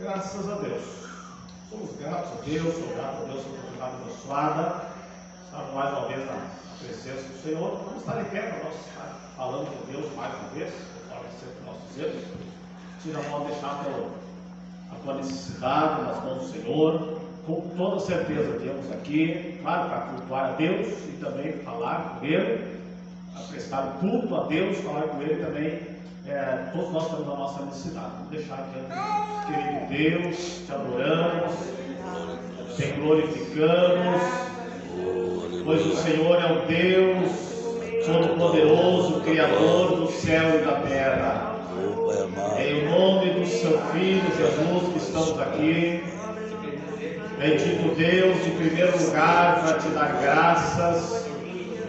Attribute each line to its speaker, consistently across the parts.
Speaker 1: Graças a Deus. Somos gratos a Deus, sou grato a Deus pela oportunidade abençoada. Estamos mais uma vez na presença do Senhor. Vamos estar em pé para nós estar falando com Deus mais uma vez, conforme sempre nós dizemos. Se não pode deixar a tua necessidade nas mãos do Senhor. Com toda certeza temos aqui, claro, para cultuar a Deus e também falar com Ele, a prestar culto a Deus, falar com Ele também. Todos nós temos a nossa necessidade. Vamos deixar aqui, querido Deus, te adoramos, te glorificamos, pois o Senhor é o Deus Todo-Poderoso, Criador do céu e da terra. Em nome do seu Filho Jesus que estamos aqui, bendito Deus, em primeiro lugar, para te dar graças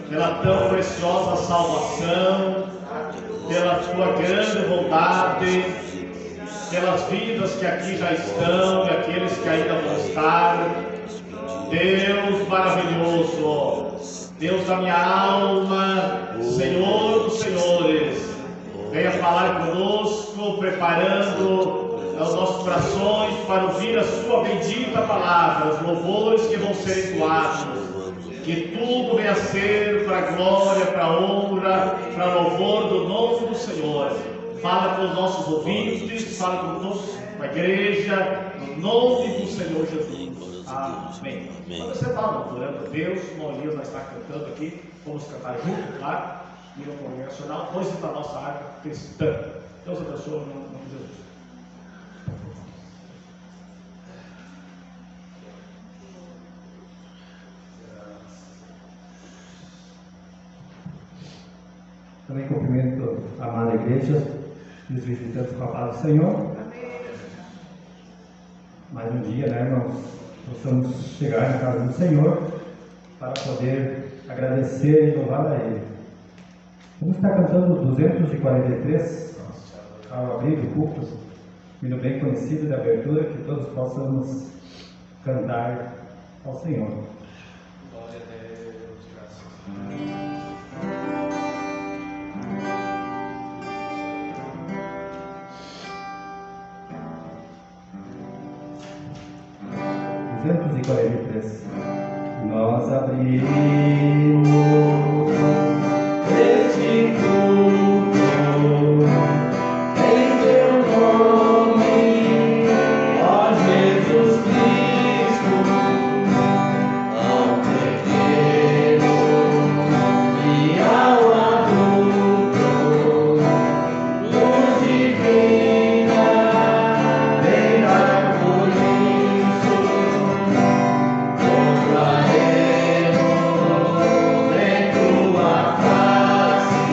Speaker 1: pela tão preciosa salvação, pela tua grande bondade, pelas vidas que aqui já estão e aqueles que ainda vão estar. Deus maravilhoso, Deus da minha alma, Senhor dos senhores, venha falar conosco, preparando os nossos corações para ouvir a sua bendita palavra, os louvores que vão ser entoados. Que tudo venha a ser para a glória, para a honra, para louvor do nome do Senhor. Fala com os nossos ouvintes, fala com a igreja, no nome do Senhor Jesus. Amém. Quando você está adorando a Deus, o Elias vai estar cantando aqui, vamos cantar junto, claro, e no congregacional, música da nossa arca cristã. Deus abençoe no nome de Jesus.
Speaker 2: Também cumprimento a amada igreja e os visitantes com a paz do Senhor.
Speaker 3: Amém.
Speaker 2: Mais um dia, né, irmãos? Possamos chegar na casa do Senhor para poder agradecer e louvar a Ele. Vamos estar cantando 243 ao abrir o culto, hino bem conhecido de abertura, que todos possamos cantar ao Senhor.
Speaker 1: Glória a Deus, graças a Deus.
Speaker 2: 243. Nós abrimos este culto em teu nome, ó Jesus Cristo, ao pequeno e ao adulto, luz divina, vem dar por isso. Proclamaremos em tua face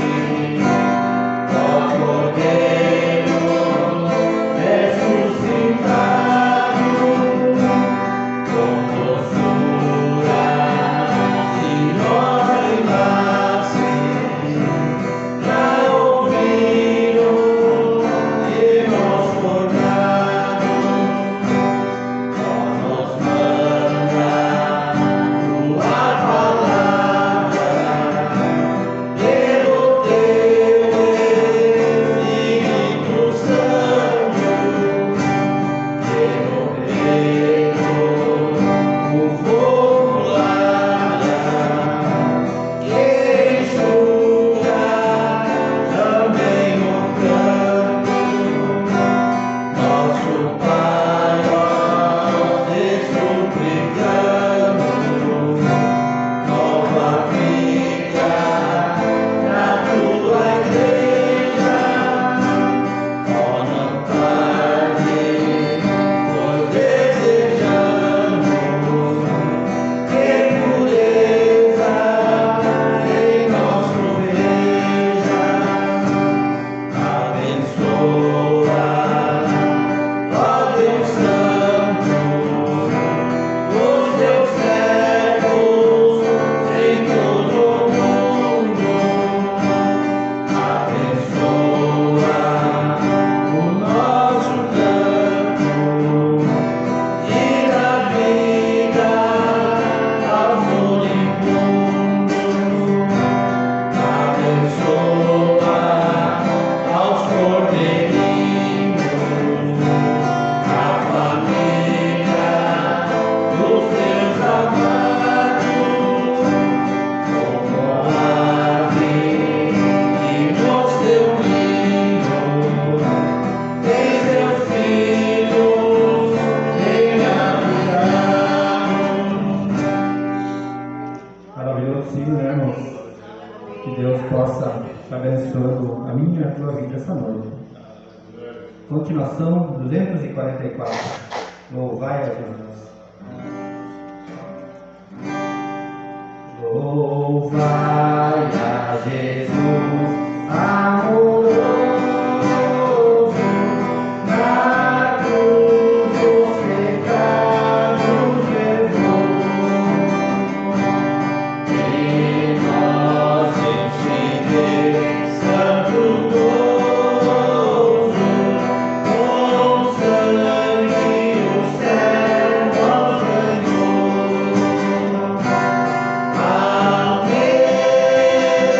Speaker 2: ouvido essa noite. Continuação 244. Louvai a Jesus. Louvai a Jesus, amoroso, na cruz os pecados levou, e nós enchemos santo gozo, com sangue o céu nos ganhou. Ao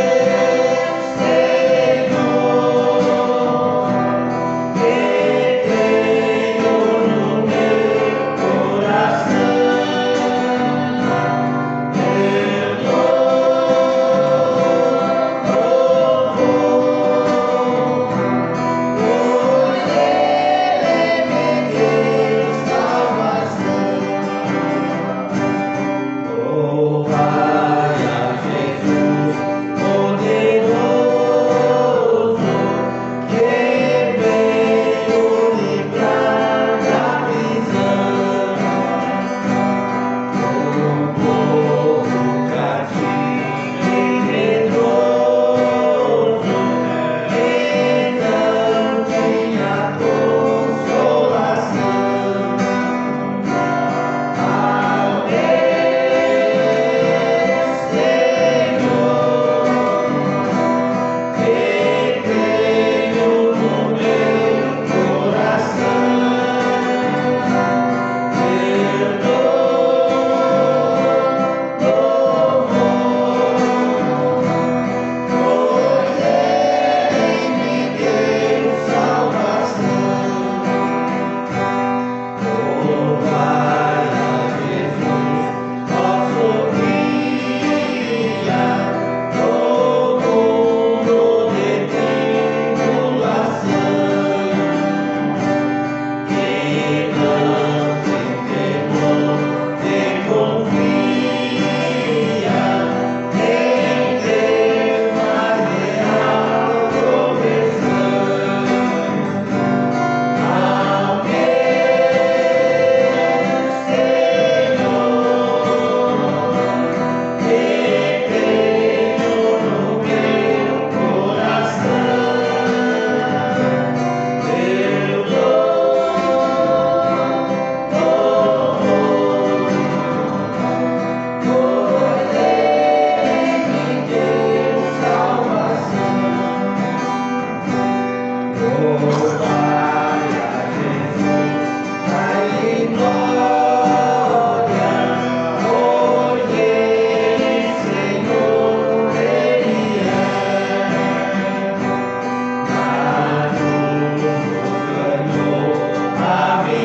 Speaker 2: meu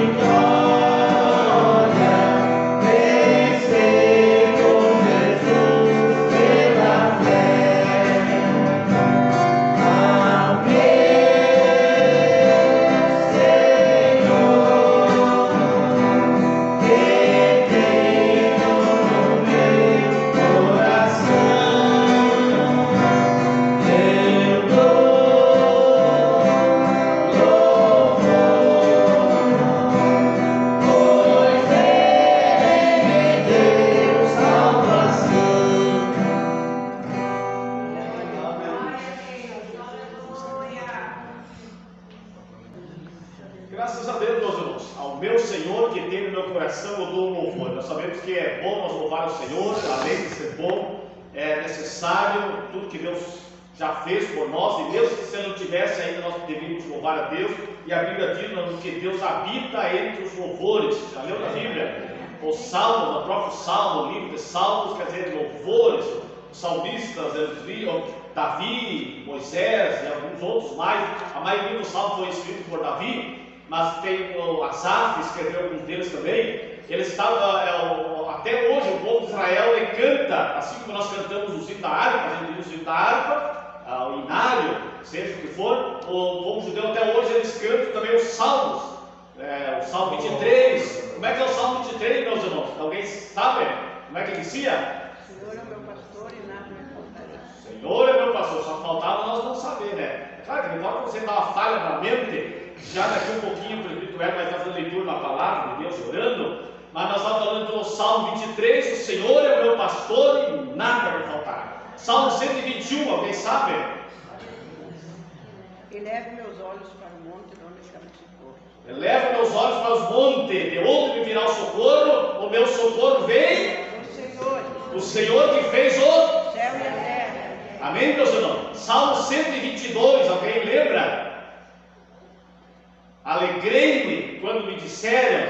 Speaker 1: Graças a Deus, meus irmãos, ao meu Senhor que tem no meu coração eu dou um louvor. Nós sabemos que é bom nós louvar o Senhor, além de ser bom, é necessário tudo que Deus já fez por nós, e mesmo que se Ele não tivesse ainda, nós deveríamos louvar a Deus, e a Bíblia diz que Deus habita entre os louvores. Já leu na Bíblia? Os salmos, o próprio salmo, o livro de salmos, quer dizer, louvores, os salmistas, Davi, Moisés e alguns outros mais. A maioria dos salmos foi escrito por Davi, mas tem o Asaf, escreveu alguns deles também. Eles estavam, até hoje o povo de Israel ele canta, assim como nós cantamos o sino da harpa, a gente diz o sino da harpa, o inário, seja o que for, o povo judeu até hoje eles cantam também os salmos, o Salmo 23. Como é que é o Salmo 23, meus irmãos? Alguém sabe? Como é que inicia?
Speaker 3: Senhor é meu pastor e nada me faltará.
Speaker 1: Senhor é meu pastor, só faltava nós não saber, né? Claro que pode você dar uma falha na mente, já daqui um pouquinho o presbítero vai estar fazendo leitura na palavra de Deus, orando, mas nós estamos falando do Salmo 23, o Senhor é o meu pastor e nada vai faltar. Salmo 121, alguém sabe?
Speaker 3: Eleve meus olhos para o monte, de onde chama socorro.
Speaker 1: Elevo meus olhos para os montes, de onde me virá o socorro? O meu socorro vem do Senhor que fez o
Speaker 3: céu e a terra.
Speaker 1: Amém, meus irmãos? Salmo 122, alguém lembra? Alegrei-me quando me disseram,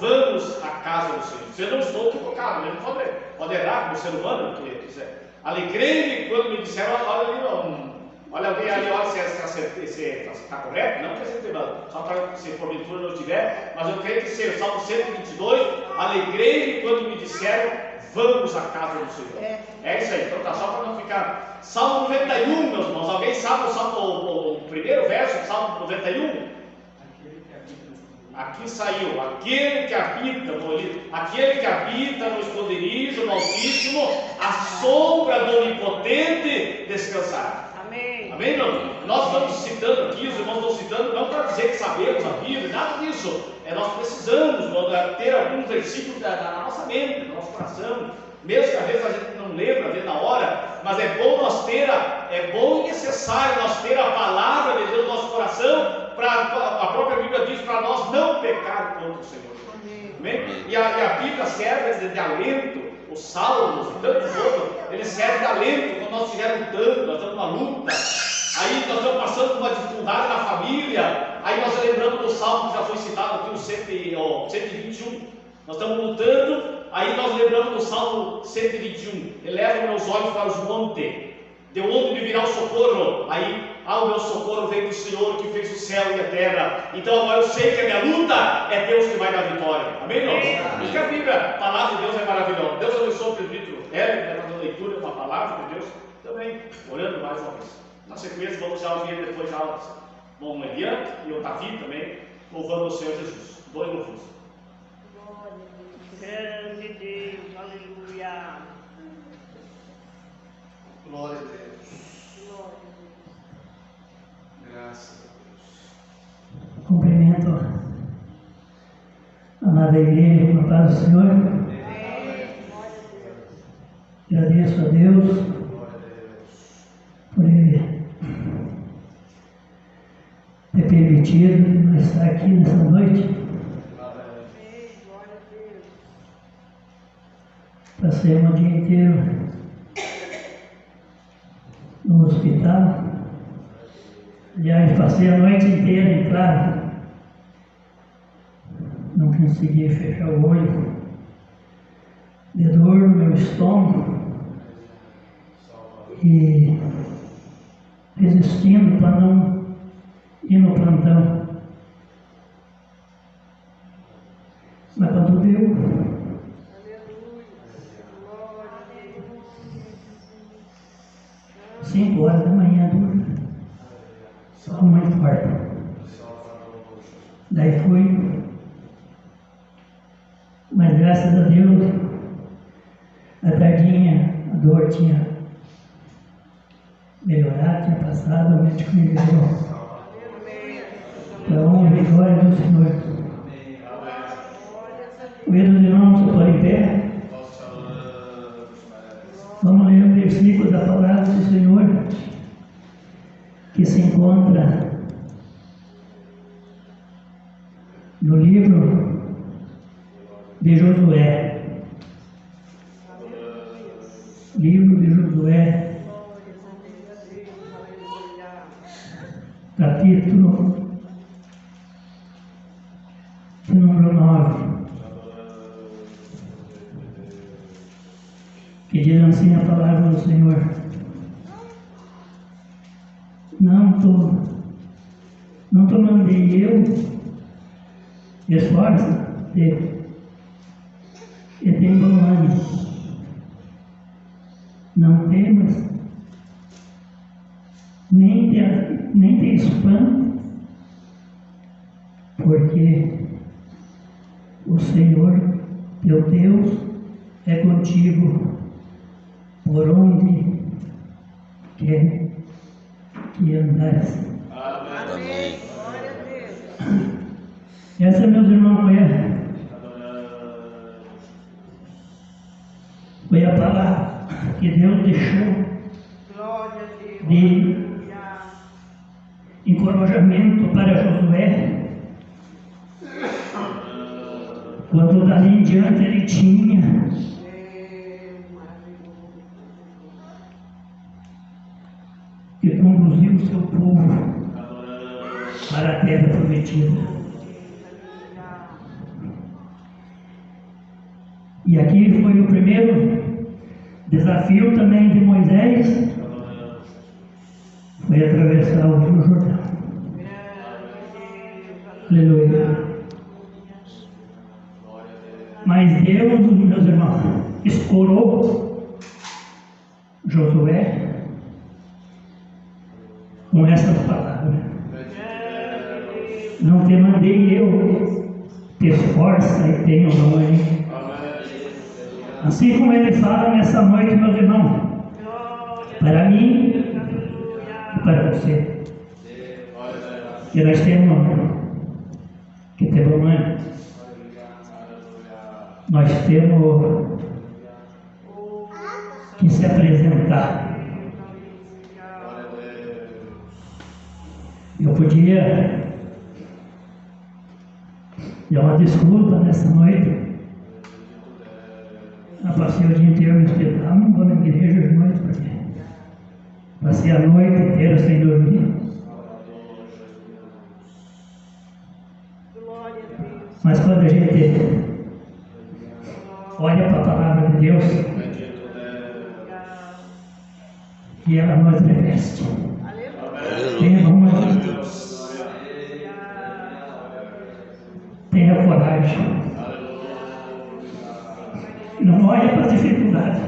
Speaker 1: vamos à casa do Senhor. Você não estou equivocado, né? Pode errar como ser humano, que quiser. Alegrei-me quando me disseram, olha ali, olha alguém ali, olha se está correto, não que você só para se porventura não estiver, mas eu creio que seja Salmo 122, alegrei-me quando me disseram, vamos à casa do Senhor. É isso aí, então tá, só para não ficar. Salmo 91, meus irmãos, alguém sabe o primeiro verso do Salmo 91? Aqui saiu, aquele que habita no esconderijo do Altíssimo, a sombra do Onipotente descansará.
Speaker 3: Amém.
Speaker 1: Amém, não? Nós estamos citando aqui, os irmãos estão citando, não para dizer que sabemos a Bíblia, nada disso. Nós precisamos ter alguns versículos na nossa mente, no nosso coração, mesmo que às vezes a gente não lembra, às vezes na hora, mas é bom nós ter, é bom e necessário nós ter a palavra de Deus no nosso coração, a própria Bíblia diz para nós não pecar contra o Senhor. Amém? E a Bíblia serve de alento, os salmos e tantos outros, eles servem de alento quando nós estivermos lutando, nós estamos numa luta, aí nós estamos passando por uma dificuldade na família, aí nós lembramos do salmo que já foi citado aqui, o 121, nós estamos lutando, aí nós lembramos do salmo 121, eleva meus olhos para os montes, de onde me virá o socorro? Aí, o meu socorro vem do Senhor que fez o céu e a terra. Então agora eu sei que a minha luta é Deus que vai dar vitória. Amém, irmãos? Porque a Bíblia, a palavra de Deus é maravilhosa. Deus abençoe o presbítero Hélio, que vai fazer leitura da palavra de Deus. Também, orando mais uma vez. Na sequência, vamos já ouvir depois já o irmão Elian e o Davi também, louvando o Senhor Jesus. Dois louvores.
Speaker 3: Grande Deus, aleluia.
Speaker 4: Glória a Deus. Graças a Deus.
Speaker 5: Cumprimento a amada igreja com a paz do Senhor. Agradeço a Deus por Ele ter permitido nós estar aqui nessa noite. Passei um dia inteiro no hospital. Aliás, passei a noite inteira em claro. Não conseguia fechar o olho. De dor no meu estômago. E resistindo para não ir no plantão. Mas quando deu, 5 horas da manhã, só muito forte. Daí fui, mas graças a Deus, a tardinha, a dor tinha melhorado, tinha passado, o médico me liberou. Para a honra e glória do Senhor. Meus irmãos, eu estou em pé. Vamos ler um versículo da palavra do Senhor que se encontra no livro de Josué. Livro de Josué, capítulo de número 9. Que diz assim a palavra do Senhor: não te mandei eu, esforça-te e tem bom ânimo, não temas, nem te espante, porque o Senhor teu Deus é contigo por onde quer que andares.
Speaker 3: Amém. Glória a Deus.
Speaker 5: Essa, meus irmãos, foi a palavra que Deus deixou
Speaker 3: Glória a Deus.
Speaker 5: de
Speaker 3: Aleluia.
Speaker 5: encorajamento para Josué. Quando dali em diante ele tinha que conduzir o seu povo para a terra prometida. E aqui foi o primeiro desafio também de Moisés, foi atravessar o Rio Jordão. Aleluia. Mas Deus, meus irmãos, escorou Josué com essas palavras: não te mandei eu, te esforça e tenha o nome. Assim como ele fala nessa noite, meus irmãos, para mim e para você, que nós temos que ter problema. Nós temos que se apresentar. Eu podia dar uma desculpa nessa noite. Eu passei o dia inteiro no hospital, não vou na igreja de noite para quê? Passei a noite inteira sem dormir. Mas quando a gente olha para a palavra de Deus e ela nos reveste, tenha uma, tenha coragem, não olha para as dificuldades,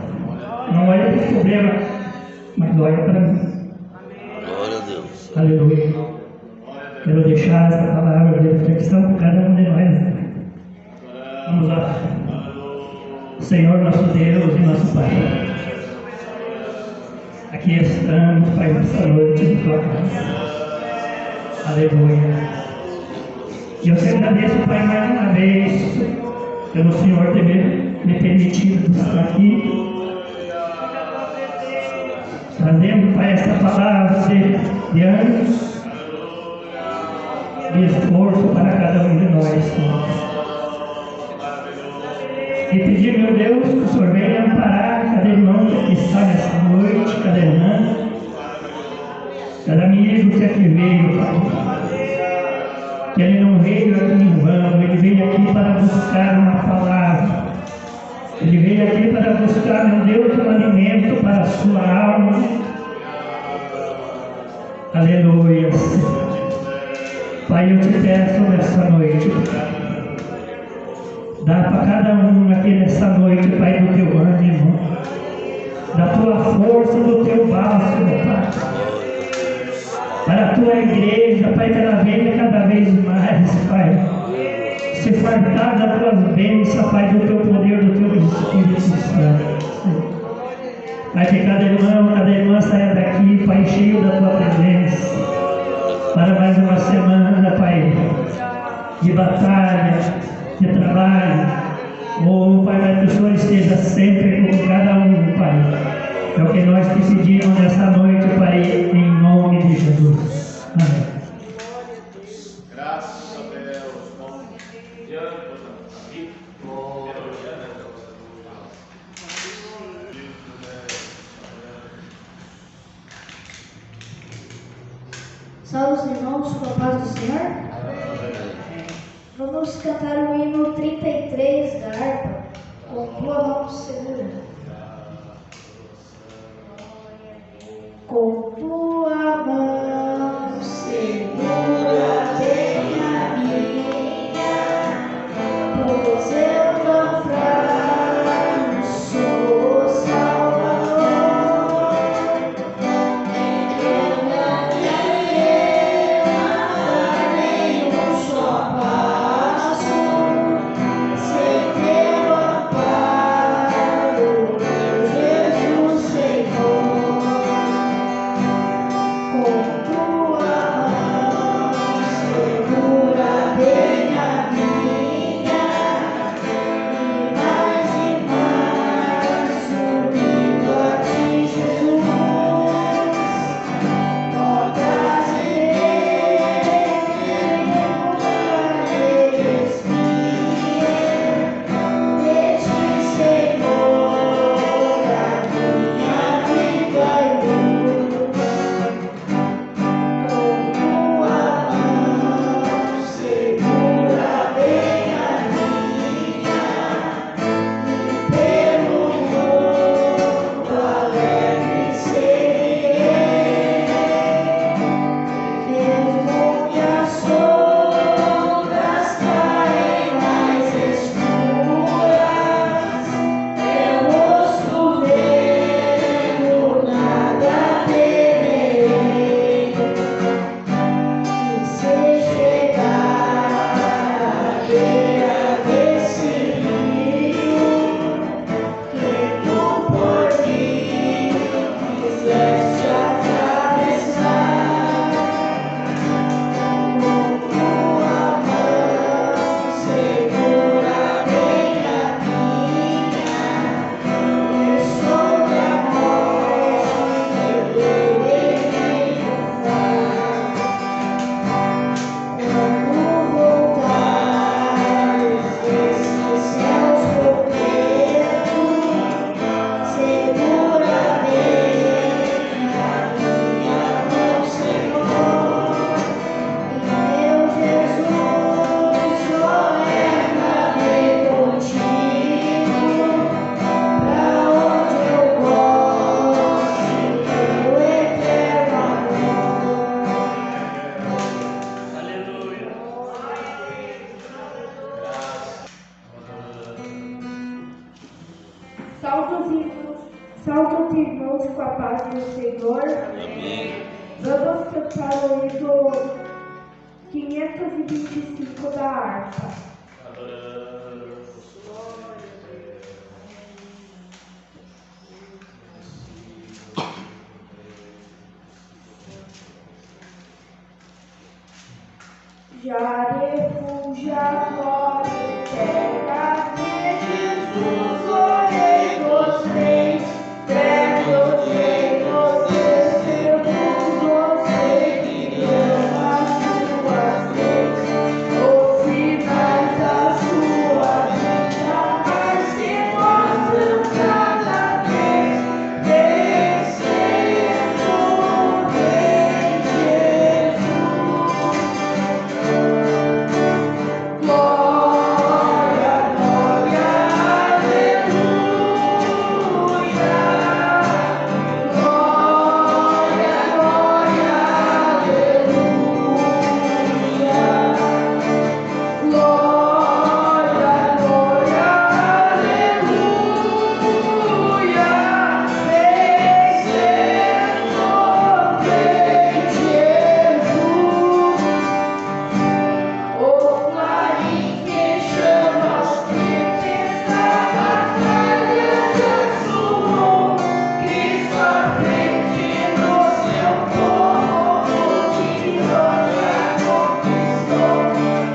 Speaker 5: não olha para os problemas, mas olha para mim.
Speaker 6: Glória a Deus.
Speaker 5: Aleluia. Quero deixar essa palavra de reflexão para cada um de nós. Vamos lá. Senhor nosso Deus e nosso Pai, aqui estamos, Pai, nessa noite em tua casa. Aleluia. E eu te agradeço, Pai, mais uma vez, pelo Senhor ter me permitido estar aqui, trazendo, Pai, essa palavra de ânimo, de esforço para cada um de nós, Senhor. E pedir, meu Deus, que o Senhor venha amparar cada irmão que está nessa noite, cada irmã, cada amigo que aqui veio, Pai. Que ele não veio aqui em vão, ele veio aqui para buscar uma palavra. Ele veio aqui para buscar, meu Deus, um alimento para a sua alma. Aleluia. Pai, eu te peço nessa noite, dá para cada um aqui nessa noite, Pai, do teu ânimo, da tua força, do teu bálsamo, Pai. Para a tua igreja, Pai, que ela venha cada vez mais, Pai, se fartar das tuas bênçãos, Pai, do teu poder, do teu Espírito Santo. Pai, que cada irmã saia daqui, Pai, cheio da tua presença, para mais uma semana, Pai, de batalha, de trabalho. Oh, Pai, mas que o Senhor esteja sempre com cada um, Pai. É o que nós te pedimos nessa noite, Pai, em nome de Jesus. Amém.
Speaker 1: Graças a Deus. Bom dia,
Speaker 7: Salve os irmãos, com a paz do Senhor. Vamos cantar o hino 33 da harpa, com tua mão segura. Com tua mão segura, bem a minha, pois eu não fraco sou o Salvador. Eu não quero andar nem um só passo sem teu amparo, meu Jesus Senhor. Com tua Salve os irmãos com a paz do Senhor.
Speaker 6: Amém.
Speaker 7: Vamos cantar o hino 525 da harpa. Já refugia glória eterna de Jesus, o Rei dos Reis, ternos reinos descemos, você que ama suas leis, os sinais da sua vida, mas se mostram cada vez, vencendo o Rei Jesus. Glória, glória, aleluia. Glória, glória, aleluia. Glória, glória, aleluia. Vencendo o Rei Jesus. O clarim que chama as tempestades, batalha transformou, Cristo à frente no seu povo, que glória conquistou,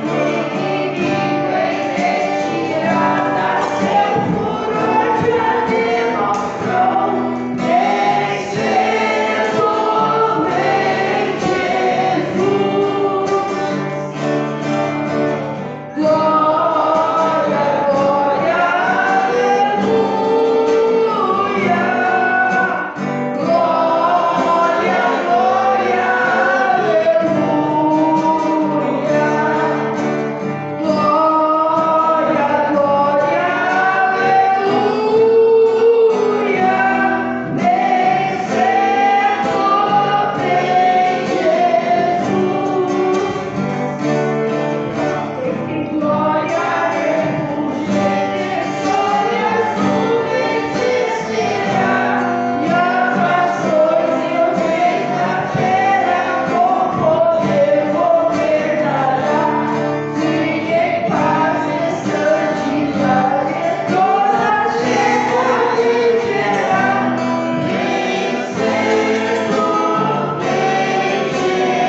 Speaker 7: inimigo em retirada, seu furor já demonstrou, vencendo o Rei Jesus. Glória, glória, aleluia. Glória, glória, aleluia. Glória, glória, aleluia. Vencendo o Rei Jesus. Em glória, refugem, sobre as nuvens descerá, e as nações e os reis da terra com poder governará. Siga em paz e santidade, toda terra viverá, vencendo o Rei Jesus.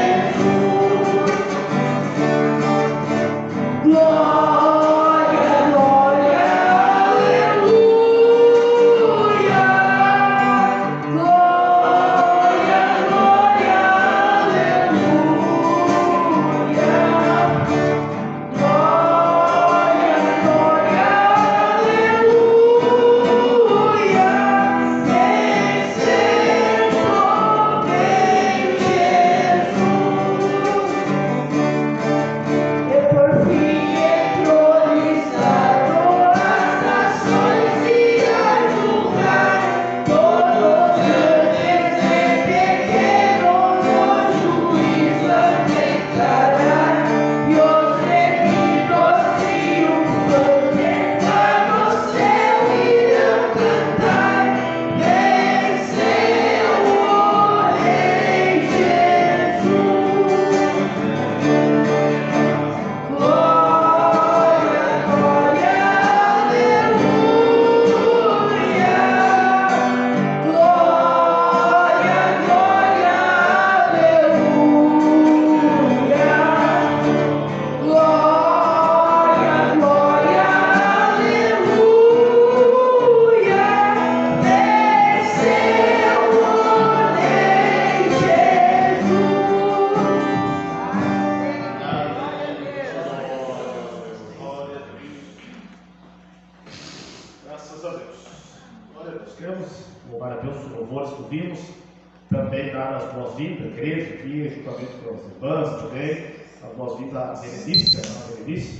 Speaker 7: Glória, glória, aleluia. Glória, glória, aleluia. Glória, glória, aleluia. Vencendo o Rei Jesus. E por fim entronizado as nações irá julgar, todos grandes e pequenos no juízo enfrentará, e os remidos triunfantes lá no céu irão cantar, venceu o Rei Jesus. Glória, glória, aleluia. Glória, glória, aleluia. Glória, glória, aleluia. Venceu o Rei Jesus.
Speaker 1: Glória a Deus. Graças a Deus. Glória a Deus. Queremos louvar a Deus por louvores que ouvimos. Também dar as boas-vindas à igreja aqui, juntamente com as irmãs também. As boas-vindas à Berenice, a irmã Berenice.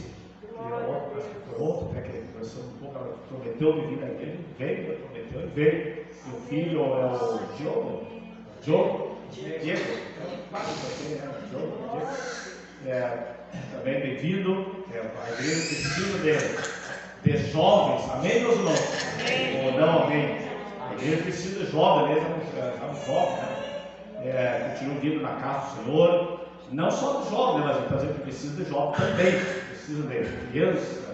Speaker 1: Acho que foi ontem, né, que conversamos um pouco, ela prometeu de vir aqui, ele veio, prometeu e veio. E o filho é o Diogo, Diego, quase você, né? Diogo, Diego. Também bem-vindo, a igreja precisa de jovens, amém, meus irmãos? Ou não, amém? igreja precisa de jovem, a igreja é um jovem, né? Continua vindo na casa do Senhor. Não só de jovem, né? Mas por exemplo, precisa de jovem também. Precisa de criança.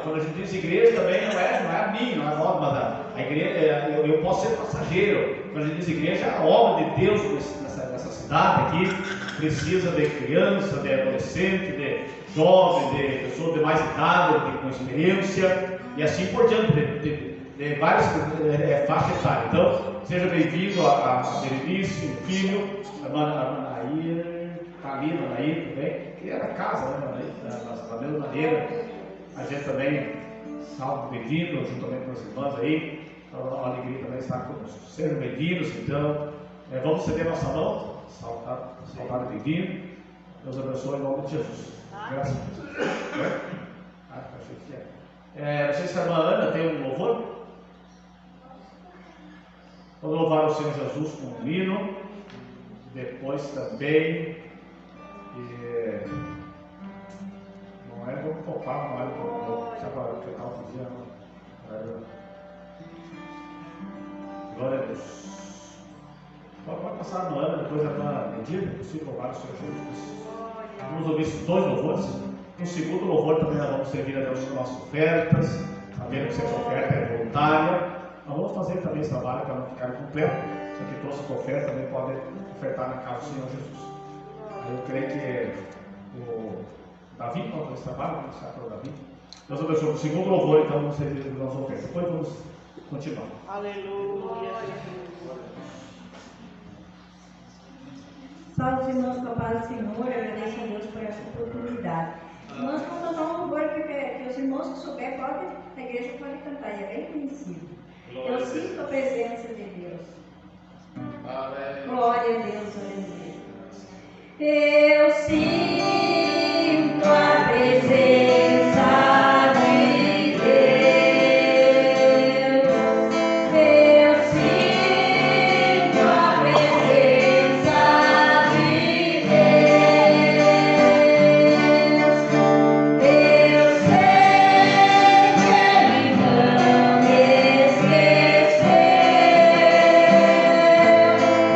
Speaker 1: Quando a gente diz igreja também não é a minha, não é a obra, mas a igreja, eu posso ser passageiro. Quando a gente diz igreja, a obra de Deus nessa cidade aqui precisa de criança, de adolescente, de jovem, de pessoa de mais idade, com experiência e assim por diante, de várias faixas etárias. Então, seja bem-vindo a Berenice, o filho, a Manaíra, está ali, a Manaíra também, que é da casa, né, Manaíra, da mesma maneira. A gente também, salve, bem-vindo, juntamente com as irmãs aí. É uma alegria também estar conosco. Sejam bem-vindos, então. Vamos ceder nossa mão. Saudade bem-vindo. Deus abençoe em nome de Jesus. Graças a Deus. Achei que não sei se a irmã Ana tem um louvor. Vamos louvar o Senhor Jesus com um hino. Depois também. Vamos tocar uma hora que eu estava dizendo. Glória a Deus. Pode passar no ano, depois da medida, é possível louvar o Senhor Jesus. Vamos ouvir esses dois louvores. No segundo louvor também nós vamos servir a Deus com nossas ofertas, sabendo que essa oferta é voluntária. Nós vamos fazer também esse trabalho para não ficar incompleto. Se aqui trouxe a oferta, também pode ofertar na casa do Senhor Jesus. Eu creio que o Davi pode fazer esse trabalho, vamos iniciar pelo Davi. Deus abençoe. O segundo louvor, então, vamos servir as nossas ofertas. Depois vamos continuar.
Speaker 3: Aleluia.
Speaker 8: Salve os irmãos com a paz do Senhor, agradeço a Deus por essa oportunidade. Irmãos, vamos cantar um louvor que os irmãos que souber, a igreja pode cantar, e é bem conhecido. Eu sinto a presença de Deus.
Speaker 4: Amém.
Speaker 8: Glória a Deus, aleluia. Eu sinto a presença de Deus. Eu sinto a presença de Deus. Eu sei que Ele não me esqueceu.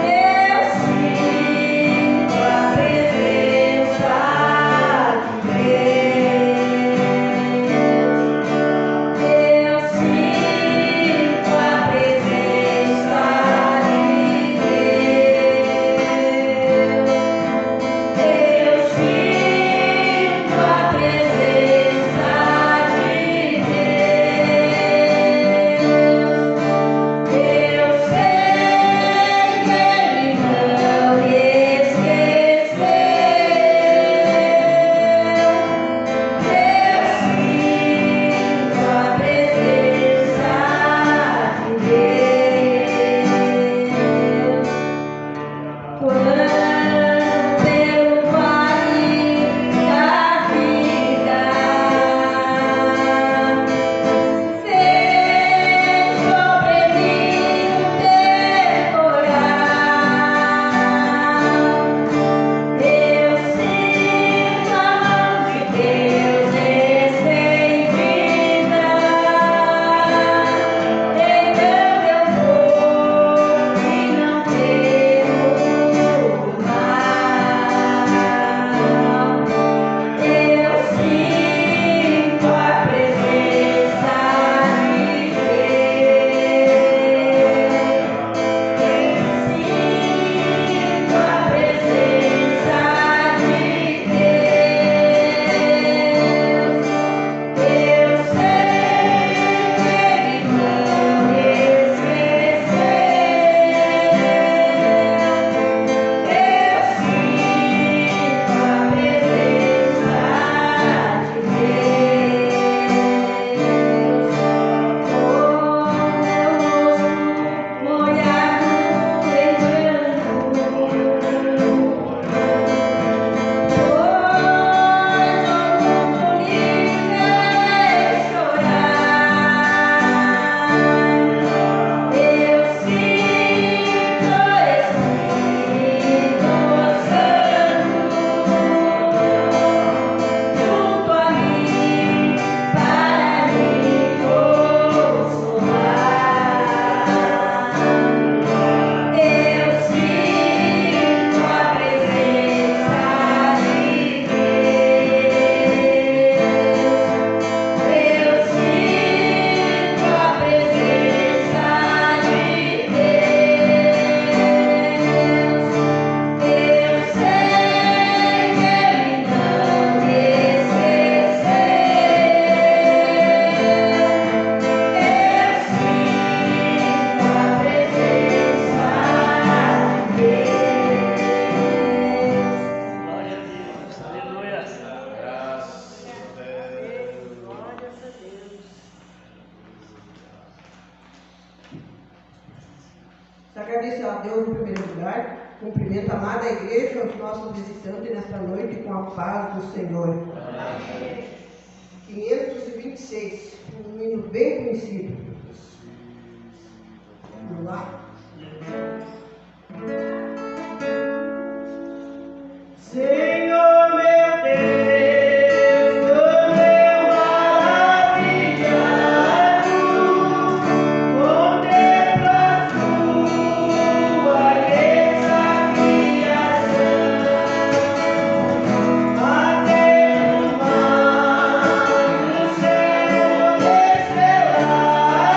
Speaker 8: Eu sinto a presença de Deus.
Speaker 9: Agradeço a Deus em primeiro lugar. Cumprimento a amada igreja, aos nossos visitantes nesta noite com a paz do Senhor. 526, um hino bem conhecido. Vamos lá.
Speaker 5: Senhor meu Deus, sou meu maravilhado, contemplo a sua imensa criação, até no mar, no céu estrelado.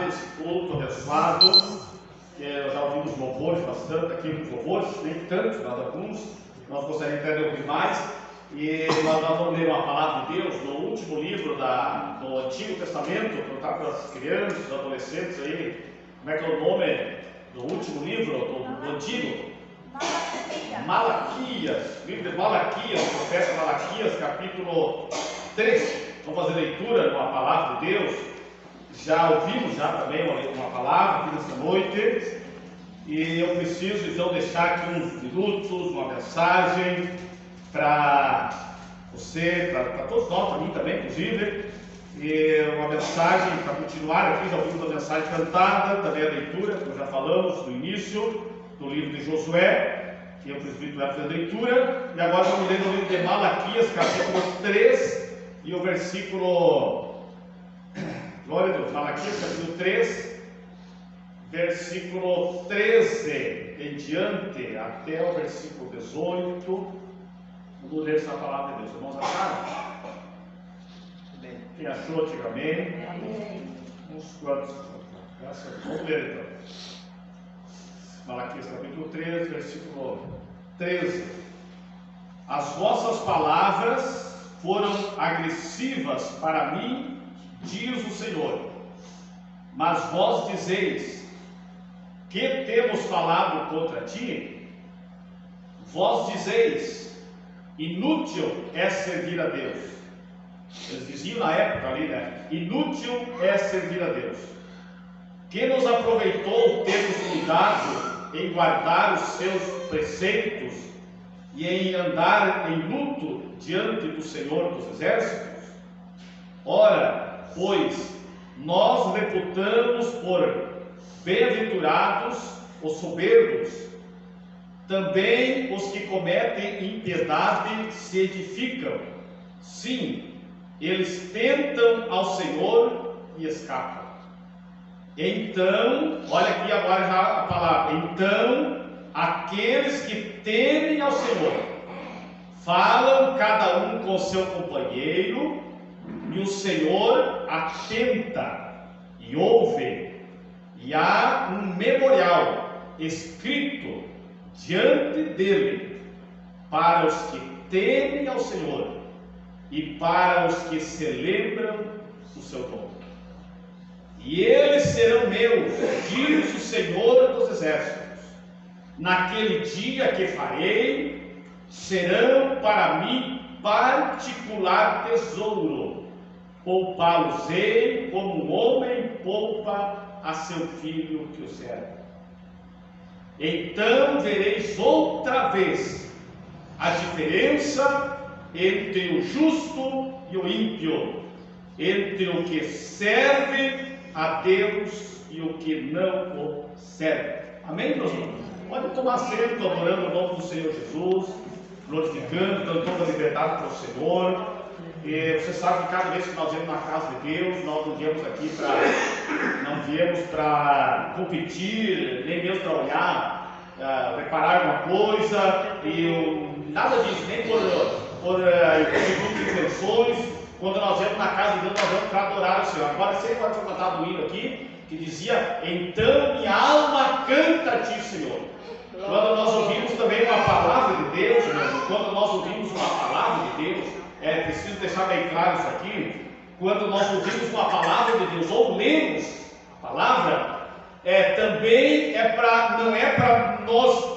Speaker 1: tarde, esse culto abençoado, que já ouvimos louvores bastante aqui, nos louvores, nem tantos, mas alguns, nós gostaríamos até de ouvir mais, e nós vamos ler uma palavra de Deus no último livro do Antigo Testamento, contar para as crianças, adolescentes aí, como é que é o nome do último livro do Antigo? Malaquias, livro de Malaquias, o profeta Malaquias, capítulo 3. Vamos fazer leitura de uma palavra de Deus. Já ouvimos também uma palavra aqui nesta noite, e eu preciso então deixar aqui uns minutos, uma mensagem para você, para todos nós, para mim também, inclusive, e uma mensagem para continuar aqui. Já ouvimos a mensagem cantada, também a leitura, como já falamos no início, do livro de Josué, que eu presbítero vai fazer a leitura, e agora vamos ler no livro de Malaquias, capítulo 3, e o versículo, glória a Deus, Malaquias capítulo 3, versículo 13 em diante, até o versículo 18, vamos ler essa palavra de Deus. Irmãos, acharam? Quem achou, diga amém. Uns quantos? Graças a Deus. Vamos ler então. Malaquias capítulo 3, versículo 13. As vossas palavras foram agressivas para mim, diz o Senhor, mas vós dizeis: que temos falado contra ti? Vós dizeis: inútil é servir a Deus. Eles diziam na época ali, né? Inútil é servir a Deus. Que nos aproveitou termos cuidado em guardar os seus preceitos e em andar em luto diante do Senhor dos Exércitos? Ora, pois, nós reputamos por bem-aventurados os soberbos, também os que cometem impiedade se edificam. Sim, eles tentam ao Senhor e escapam. Então, olha aqui agora já a palavra. Então, aqueles que temem ao Senhor falam cada um com seu companheiro, e o Senhor atenta e ouve, e há um memorial escrito diante dele para os que temem ao Senhor e para os que se lembram do seu nome. E eles serão meus, diz o Senhor dos Exércitos. Naquele dia que farei, serão para mim particular tesouro. Poupá-los-ei como um homem poupa a seu filho que o serve. Então vereis outra vez a diferença entre o justo e o ímpio, entre o que serve a Deus e o que não o serve. Amém, meus irmãos? Pode tomar assento, adorando o nome do Senhor Jesus, glorificando, dando toda a liberdade para o Senhor. E você sabe que cada vez que nós viemos na casa de Deus, nós não viemos aqui para competir, nem mesmo para olhar, preparar alguma coisa, e nada disso, nem por intenções. Quando nós viemos na casa de Deus, nós vamos para adorar o Senhor. Agora sempre vai ser cantado um hino aqui, que dizia: então minha alma canta a ti, Senhor. Quando nós ouvimos também uma palavra de Deus, quando nós ouvimos uma palavra de Deus, preciso deixar bem claro isso aqui. Quando nós ouvimos uma palavra de Deus ou lemos a palavra, também não é para nos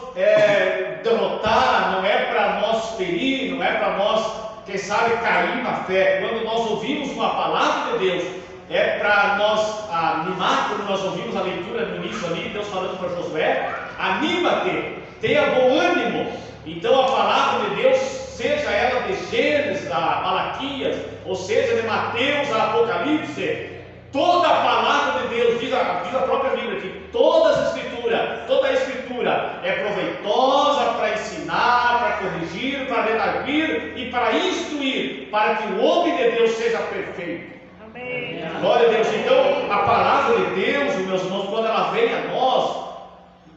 Speaker 1: derrotar, não é para nós ferir, não é para nós, quem sabe, cair na fé. Quando nós ouvimos uma palavra de Deus, é para nós animar. Quando nós ouvimos a leitura no início ali, Deus falando para Josué: anima-te, tenha bom ânimo. Então a palavra de Deus, seja ela de Gênesis, a Malaquias, ou seja de Mateus, a Apocalipse, toda a palavra de Deus, diz a própria Bíblia, que toda a Escritura é proveitosa para ensinar, para corrigir, para redarguir e para instruir, para que o homem de Deus seja perfeito. Amém. Glória a Deus. Então, a palavra de Deus, meus irmãos, quando ela vem a nós,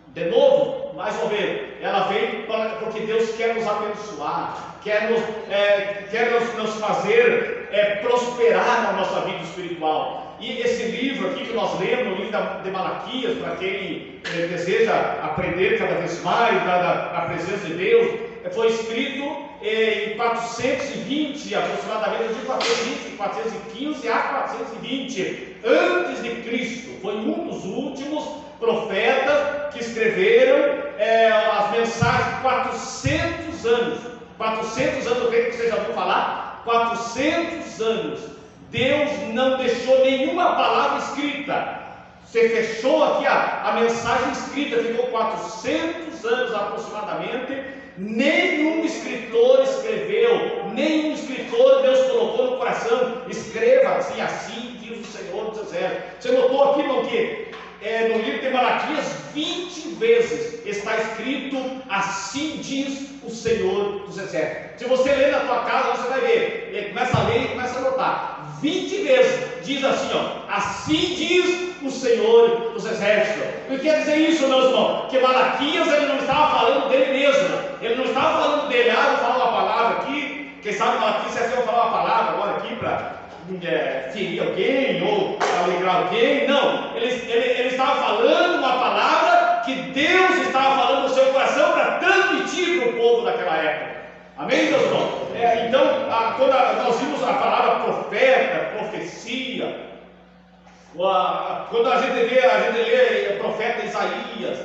Speaker 1: de novo, mais uma vez, ela vem porque Deus quer nos abençoar, quer nos fazer prosperar na nossa vida espiritual. E esse livro aqui que nós lemos, o livro de Malaquias, para quem deseja aprender cada vez mais da presença de Deus, foi escrito em 420, aproximadamente, de 415 a 420 antes de Cristo. Foi um dos últimos profetas que escreveram as mensagens. 400 anos, eu creio que vocês já ouviram falar, 400 anos, Deus não deixou nenhuma palavra escrita. Você fechou aqui a mensagem escrita, ficou 400 anos aproximadamente, nenhum escritor escreveu, nenhum escritor Deus colocou no coração, escreva assim diz o Senhor dos Exércitos. Você notou aqui, irmão, que no livro de Malaquias 20 vezes está escrito: assim diz o Senhor dos Exércitos. Se você ler na tua casa, você vai ver, ele começa a ler e começa a notar, 20 vezes diz assim, assim diz o Senhor dos Exércitos. O que quer dizer isso, meus irmãos? Que Malaquias, ele não estava falando dele mesmo, ele não estava falando dele, vou falar uma palavra aqui, quem sabe Malaquias se eu falar uma palavra agora aqui para ferir alguém ou alegrar alguém. Não, ele estava falando uma palavra que Deus estava falando no seu coração para transmitir para o povo daquela época. Amém, meus irmãos? Então, quando nós vimos a palavra profeta, profecia, quando a gente lê o profeta Isaías,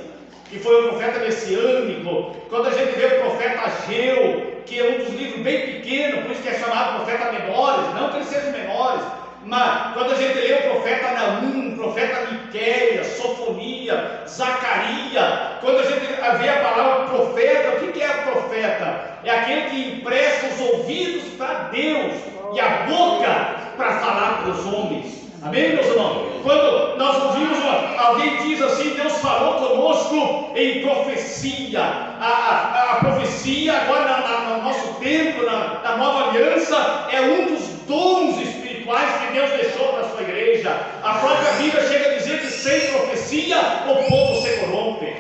Speaker 1: que foi um profeta messiânico, quando a gente vê o profeta Ageu, que é um dos livros bem pequenos, por isso que é chamado profeta menores, não que eles sejam menores, mas quando a gente lê o profeta Naum, o profeta Miqueias, Sofonia, Zacarias, quando a gente vê a palavra profeta, o que é profeta? É aquele que empresta os ouvidos para Deus e a boca para falar para os homens. Amém, meus irmãos? Quando nós ouvimos alguém diz assim: Deus falou conosco em profecia. A profecia agora no nosso tempo, na nova aliança, é um dos dons espirituais que Deus deixou para a sua igreja. A própria Bíblia chega a dizer que sem profecia o povo se corrompe.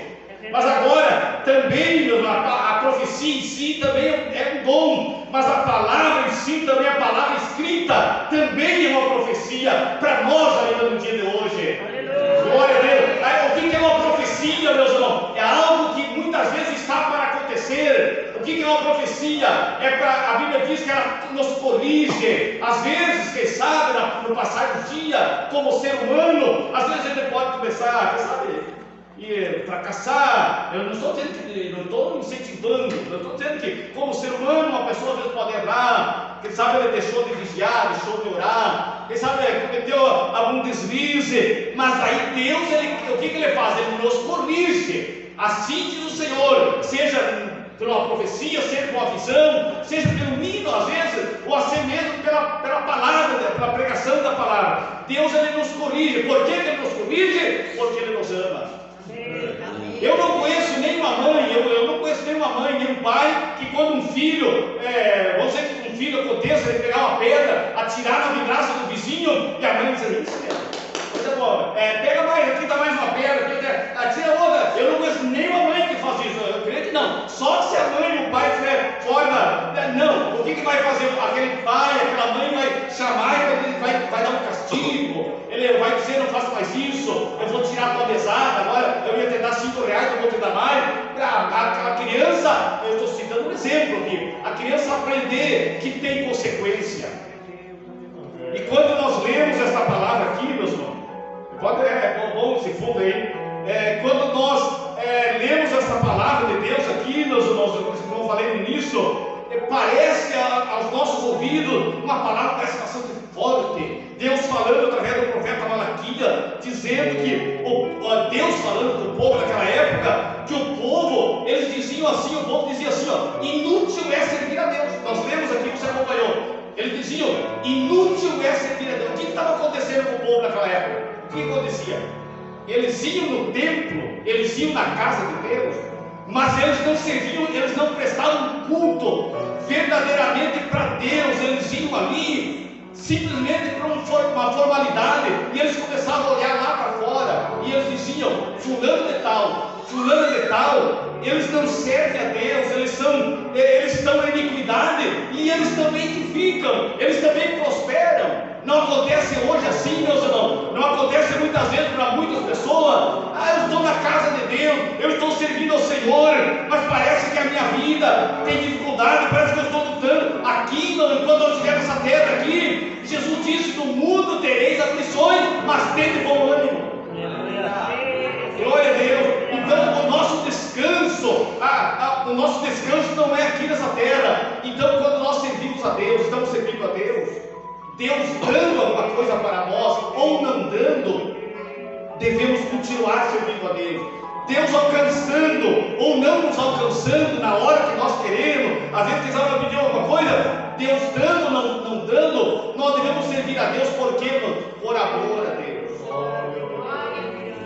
Speaker 1: Mas agora também a profecia em si também é um dom, mas a palavra em si também, a palavra escrita também é uma profecia para nós ainda no dia de hoje. Glória a Deus. O que é uma profecia, meus irmãos? É algo que muitas vezes está para acontecer. O que é uma profecia? A Bíblia diz que ela nos corrige. Às vezes, quem sabe, no passar do dia, como ser humano, às vezes a gente pode começar, quem sabe, e fracassar. Eu não estou dizendo que, não estou incentivando, eu estou dizendo que, como ser humano, uma pessoa às vezes pode errar. Quem sabe ele deixou de vigiar, deixou de orar, quem sabe ele cometeu algum deslize, mas aí Deus, o que ele faz? Ele nos corrige. Assim diz o Senhor, seja por uma profecia, seja por uma visão, seja pelo hino às vezes, ou assim mesmo pela palavra, pela pregação da palavra. Deus, ele nos corrige. Por que ele nos corrige? Porque ele nos ama. Eu não conheço nenhuma mãe, eu não conheço nenhuma mãe, nenhum pai, que quando um filho, vamos dizer que um filho aconteça, ele pegar uma pedra, atirar na vidraça do vizinho, e a mãe dizer: isso pega mais, aqui está mais uma pedra, atira outra. Eu não conheço nenhuma mãe que faz isso, eu creio que não. Só se a mãe e o pai estiver fora, não. O que vai fazer? Aquele pai, aquela mãe vai chamar e vai dar um castigo. Ele vai dizer: não faça mais isso, eu vou tirar a tua mesada, agora eu ia te dar R$5, eu vou te dar mais. A criança, eu estou citando um exemplo aqui, a criança aprender que tem consequência. E quando nós lemos essa palavra aqui, meus irmãos, bom esse fundo aí, quando nós lemos essa palavra de Deus aqui, meus irmãos, como eu falei no início, parece aos nossos ouvidos uma palavra parece bastante forte. Deus falando através do profeta Malaquias, dizendo que Deus falando para o povo naquela época, que o povo, eles diziam assim, o povo dizia assim, inútil é servir a Deus. Nós lemos aqui, você acompanhou. Eles diziam: inútil é servir a Deus. O que estava acontecendo com o povo naquela época? O que acontecia? Eles iam no templo, eles iam na casa de Deus, mas eles não serviam, eles não prestavam culto verdadeiramente para Deus. Eles iam ali simplesmente para uma formalidade, e eles começavam a olhar lá para fora, e eles diziam: fulano de tal, eles não servem a Deus, eles estão na iniquidade, e eles também ficam, eles também prosperam. Não acontece hoje assim, meus irmãos. Não acontece muitas vezes para muitas pessoas. Eu estou na casa de Deus, eu estou servindo ao Senhor, mas parece que a minha vida tem dificuldade, parece que eu estou lutando. Aqui, enquanto nós estivermos nessa terra aqui, Jesus disse: no mundo tereis aflições, mas tende bom ânimo. Glória a Deus. Então o nosso descanso, o nosso descanso não é aqui nessa terra. Então quando nós servimos a Deus, estamos servindo a Deus, Deus dando alguma coisa para nós ou não dando, devemos continuar servindo a Deus. Deus alcançando ou não nos alcançando na hora que nós queremos, às vezes quem sabe pedir alguma coisa, Deus dando ou não dando, nós devemos servir a Deus por amor a Deus.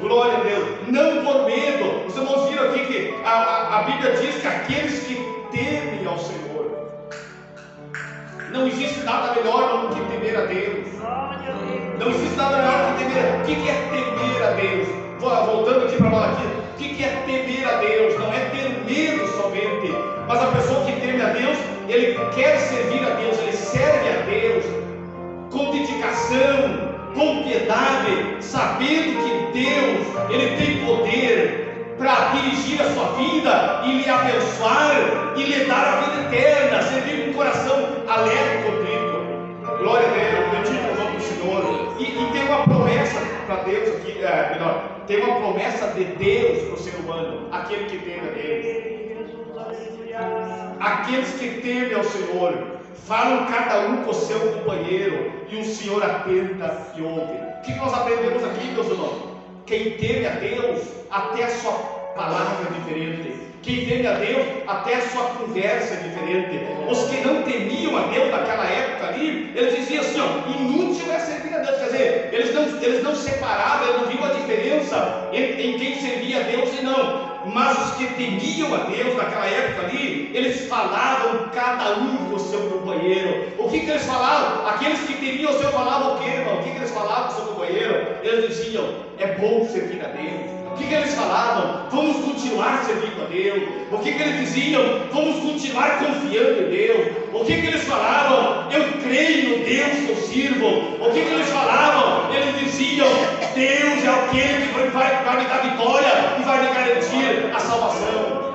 Speaker 1: Glória a Deus, não por medo. Os irmãos viram aqui que a Bíblia diz que aqueles que temem ao Senhor, não existe nada melhor do que temer a Deus. Não existe nada melhor do que temer a Deus. O que é temer a Deus? Voltando aqui para nós aqui, o que é temer a Deus? Não é ter medo somente, mas a pessoa que teme a Deus, ele quer servir a Deus, ele serve a Deus com dedicação, com piedade, sabendo que Deus, ele tem poder para dirigir a sua vida e lhe abençoar e lhe dar a vida eterna, servir com um coração alegre contigo. Glória a Deus, bendito o nome do Senhor. E tem uma promessa para Deus aqui, tem uma promessa de Deus para o ser humano, aquele que teme a Deus. Aqueles que temem ao Senhor falam cada um com o seu companheiro, e o Senhor atenta e ouve. O que nós aprendemos aqui, meus irmãos? Quem teme a Deus, até a sua palavra é diferente. Quem teme a Deus, até a sua conversa é diferente. Os que não temiam a Deus naquela época ali, eles diziam assim: ó, inútil é servir a Deus. Quer dizer, eles não separavam, eles não viam a diferença em quem servia a Deus e não. Mas os que temiam a Deus naquela época ali, eles falavam cada um com o seu companheiro. O que eles falavam? Aqueles que temiam o Senhor falavam o quê, irmão? O que eles falavam com o seu companheiro? Eles diziam: é bom servir a Deus. O que eles falavam? Vamos continuar servindo a Deus. O que eles diziam? Vamos continuar confiando em Deus. O que eles falavam? Eu creio no Deus que eu sirvo. O que eles falavam? Eles diziam: Deus é aquele que vai me dar vitória e vai me garantir a salvação.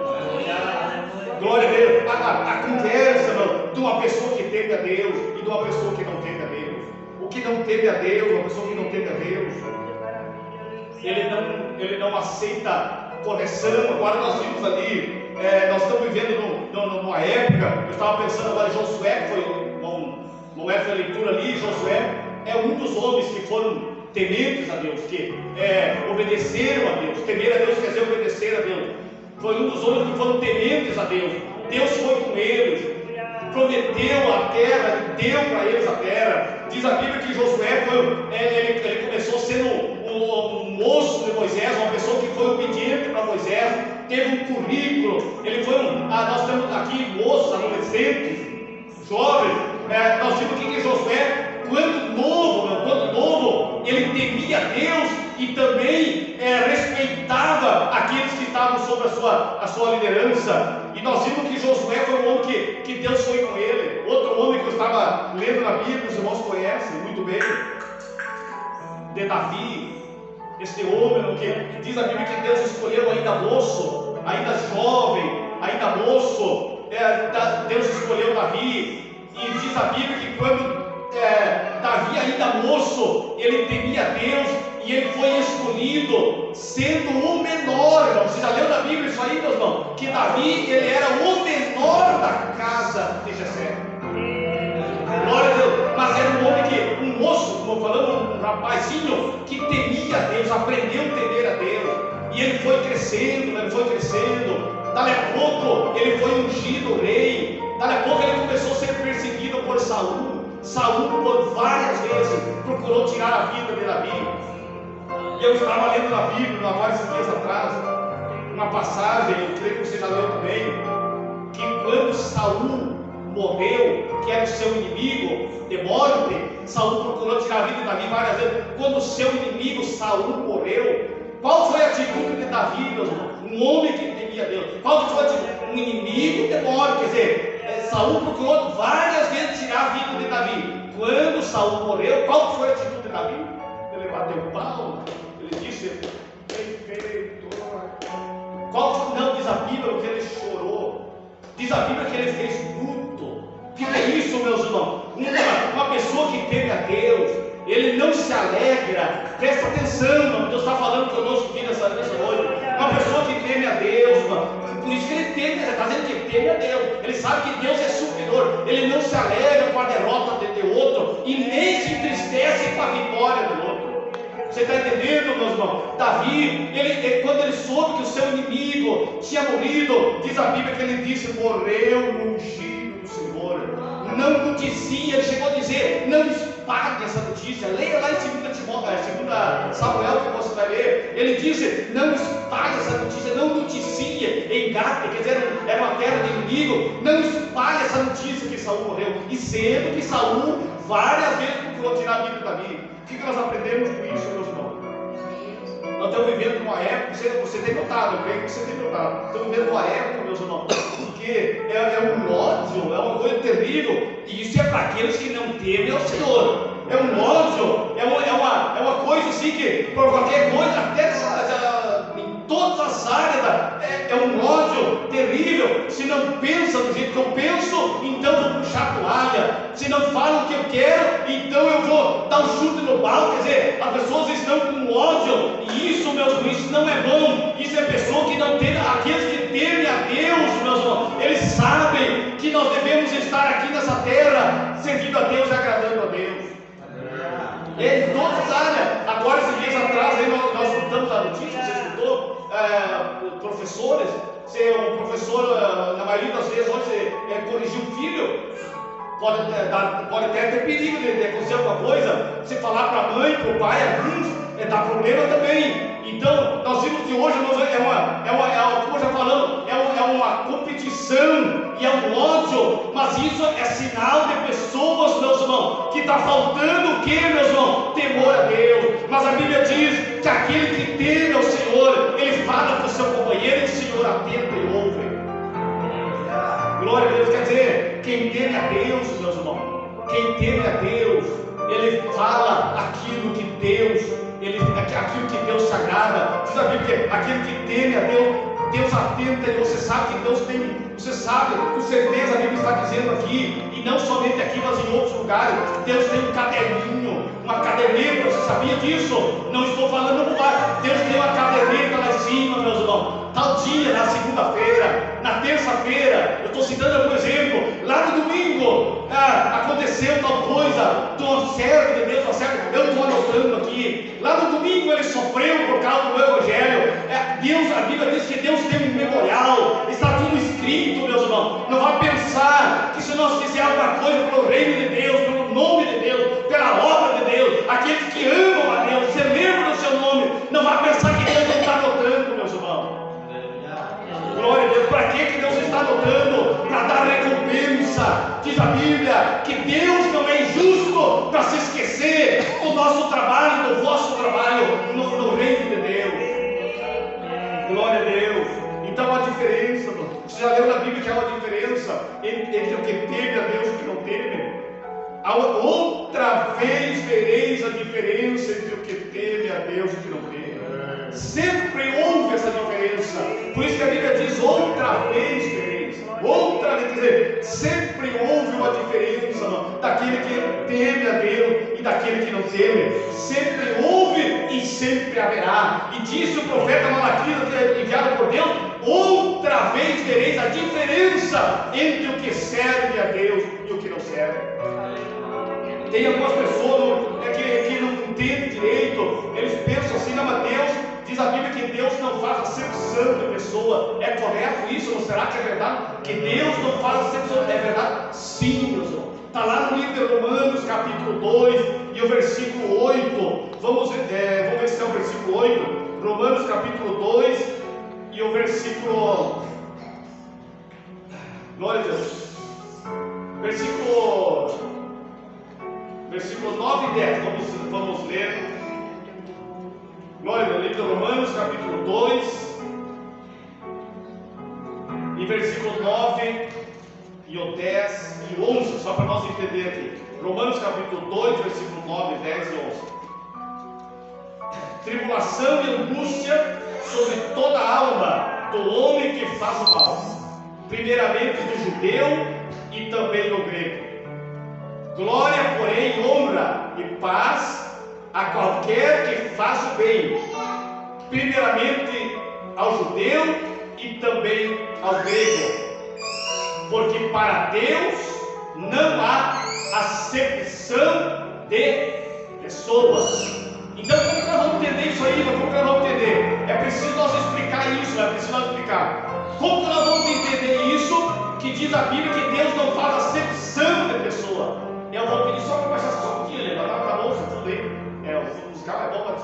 Speaker 1: Glória a Deus. A conversa, irmão, de uma pessoa que teme a Deus e de uma pessoa que não teme a Deus. O que não teme a Deus, uma pessoa que não teme a Deus, ele não aceita correção. Agora nós vimos ali, nós estamos vivendo numa época, eu estava pensando agora em Josué, que foi essa leitura ali. Josué é um dos homens que foram tementes a Deus, que obedeceram a Deus. Temer a Deus quer dizer obedecer a Deus. Foi um dos homens que foram tementes a Deus. Deus foi com eles, prometeu a terra, deu para eles a terra. Diz a Bíblia que Josué ele começou sendo um moço de Moisés, uma pessoa que foi obediente para Moisés, teve um currículo. Ele foi nós temos aqui moços, adolescentes, jovens. Nós vimos que Josué, quando novo, ele temia Deus e também respeitava aqueles que estavam sob a sua liderança. E nós vimos que Josué foi um homem que Deus foi com ele. Outro homem que eu estava lendo na Bíblia, os irmãos conhecem muito bem, de Davi. Este homem que diz a Bíblia que Deus escolheu ainda moço, ainda jovem, ainda moço. Deus escolheu Davi. E diz a Bíblia que quando Davi ainda moço, ele temia Deus e ele foi escolhido sendo o menor. Irmão, você já leu na Bíblia isso aí, meus irmãos? Que Davi, ele era o menor da casa de Jessé. Glória a Deus. Mas era um homem um moço, como falando, um rapazinho que temia Deus, aprendeu a temer a Deus. E ele foi crescendo. Dali a pouco ele foi ungido rei. Dali a pouco ele começou a ser perseguido por Saul. Saul, por várias vezes, procurou tirar a vida de Davi. E eu estava lendo na Bíblia, há vários dias atrás, uma passagem, eu creio que você já leu também, que quando Saul morreu, que era o seu inimigo de morte, Saul procurou tirar a vida de Davi várias vezes. Quando o seu inimigo Saul morreu, qual foi a atitude de Davi, meus irmãos? Um homem que temia Deus. Qual foi a atitude? Um inimigo de morte. Quer dizer, Saul procurou várias vezes tirar a vida de Davi. quando Saul morreu, qual foi a atitude de Davi? Ele bateu o pau, ele disse, perfeito. Qual foi? Não, diz a Bíblia que ele chorou, diz a Bíblia que ele fez luto. O que é isso, meus irmãos? Uma pessoa que teme a Deus, ele não se alegra. Presta atenção, mano. Deus está falando conosco aqui nessa noite. Uma pessoa que teme a Deus, mano. Por isso que ele teme, ele está dizendo que teme a Deus. Ele sabe que Deus é superior. Ele não se alegra com a derrota de outro e nem se entristece com a vitória do outro. Você está entendendo, meus irmãos? Davi, quando ele soube que o seu inimigo tinha morrido, diz a Bíblia que ele disse: morreu no ungido do Senhor. Não noticia, ele chegou a dizer: não espalhe essa notícia. Leia lá em 2 Samuel que você vai ler. Ele disse: não espalhe essa notícia, não noticie em Gate, quer dizer, era uma terra de inimigo. Não espalhe essa notícia que Saul morreu. E sendo que Saul várias vezes procurou tirar a vida de Davi. O que nós aprendemos com isso, meus irmãos? Nós estamos vivendo uma época, você tem notado, eu creio que você tem notado, estamos vivendo uma época, meus irmãos, porque é um ódio, é uma coisa terrível, e isso é para aqueles que não temem ao Senhor. É um ódio, é uma coisa assim que, por qualquer coisa, até em todas as áreas, é um ódio terrível. Se não pensa do jeito que eu penso, então vou puxar a toalha. Se não fala o que eu quero, então eu vou dar um chute no balde. Quer dizer, as pessoas estão com ódio, e isso, meus irmãos, isso não é bom. Isso é pessoa que não tem, aqueles que temem a Deus, meus irmãos, eles sabem que nós devemos estar aqui nessa terra, servindo a Deus e agradando a Deus. Em todas as áreas. Agora, esses dias atrás, nós escutamos a notícia, você escutou, professores, um professor, na maioria das vezes, onde você corrigir um filho, pode até ter perigo de acontecer alguma coisa. Você falar para a mãe, para o pai, alguns, dá problema também. Então, nós vimos que hoje como já falamos, é uma competição e é um ódio, mas isso é sinal de pessoas, meus irmãos, que está faltando o que, meus irmãos? Temor a Deus. Mas a Bíblia diz que aquele que teme ao Senhor, ele fala para o seu companheiro e o Senhor atenta e ouve. Glória a Deus. Quer dizer, quem teme a Deus, meus irmãos, quem teme a Deus, ele fala aquilo que Deus, aquilo que Deus se agrada. Diz a Bíblia que aquele que teme a Deus, Deus atenta, e você sabe que Deus tem, você sabe, com certeza a Bíblia está dizendo aqui, e não somente aqui, mas em outros lugares, Deus tem um caderninho, uma caderneta. Você sabia disso? Não estou falando no ar. Deus tem uma caderneta lá em cima, meus irmãos. Tal dia, na segunda-feira, na terça-feira, eu estou citando por exemplo, lá no domingo, aconteceu tal coisa, do servo de Deus, eu estou anotando aqui. Lá no domingo ele sofreu por causa do Evangelho. A Bíblia diz que Deus tem um memorial, está tudo escrito, meus irmãos. Não vá pensar que se nós fizermos alguma coisa pelo reino de Deus, pelo nome de Deus, pela obra de Deus, aqueles que amam a Deus, se lembram do seu nome, não vá pensar que Deus não está anotando, meus irmãos. Glória a Deus. Para que Deus está anotando? Para dar recompensa. Diz a Bíblia que Deus não é injusto para se esquecer do nosso trabalho, do vosso trabalho no reino de Deus. Glória a Deus. Então há diferença. Você já leu na Bíblia que há uma diferença entre o que teme a Deus e o que não teme? Outra vez vereis a diferença entre o que teme a Deus e o que não teme. Sempre houve essa diferença. Por isso que a Bíblia diz: outra vez vereis. Outra vez, quer dizer, sempre houve uma diferença, daquele que teme a Deus e daquele que não teme. Sempre houve e sempre haverá. E disse o profeta Malaquias, enviado por Deus: outra vez vereis a diferença entre o que serve a Deus e o que não serve. Tem algumas pessoas que não entendem direito, eles pensam assim: não, mas Deus, diz a Bíblia que Deus não faz acepção de pessoa. É correto isso? Não será que é verdade? Que Deus não faz acepção? É verdade? Sim, meus irmãos. Está lá no livro de Romanos, capítulo 2 e o versículo 8. Vamos ver se é o versículo 8. Romanos, capítulo 2 e o versículo... Glória a Deus. Versículo 9 e 10. Vamos ler. Glória a Deus. Livro de Romanos, capítulo 2 e versículo 9 e o 10 e o 11, só para nós entender aqui. Romanos capítulo 2, versículo 9, 10 e 11. Tribulação e angústia sobre toda a alma do homem que faz o mal, primeiramente do judeu e também do grego. Glória, porém, honra e paz a qualquer que faz o bem, primeiramente ao judeu e também ao grego, porque para Deus não há acepção de pessoas. Então, como que nós vamos entender isso aí? Como que nós vamos entender? É preciso nós explicar isso, é preciso nós explicar. Como que nós vamos entender isso? Que diz a Bíblia que Deus não faz acepção de pessoa. Eu vou pedir só para baixar só um pouquinho, levantar a bolsa, tudo bem? O musical é bom, mas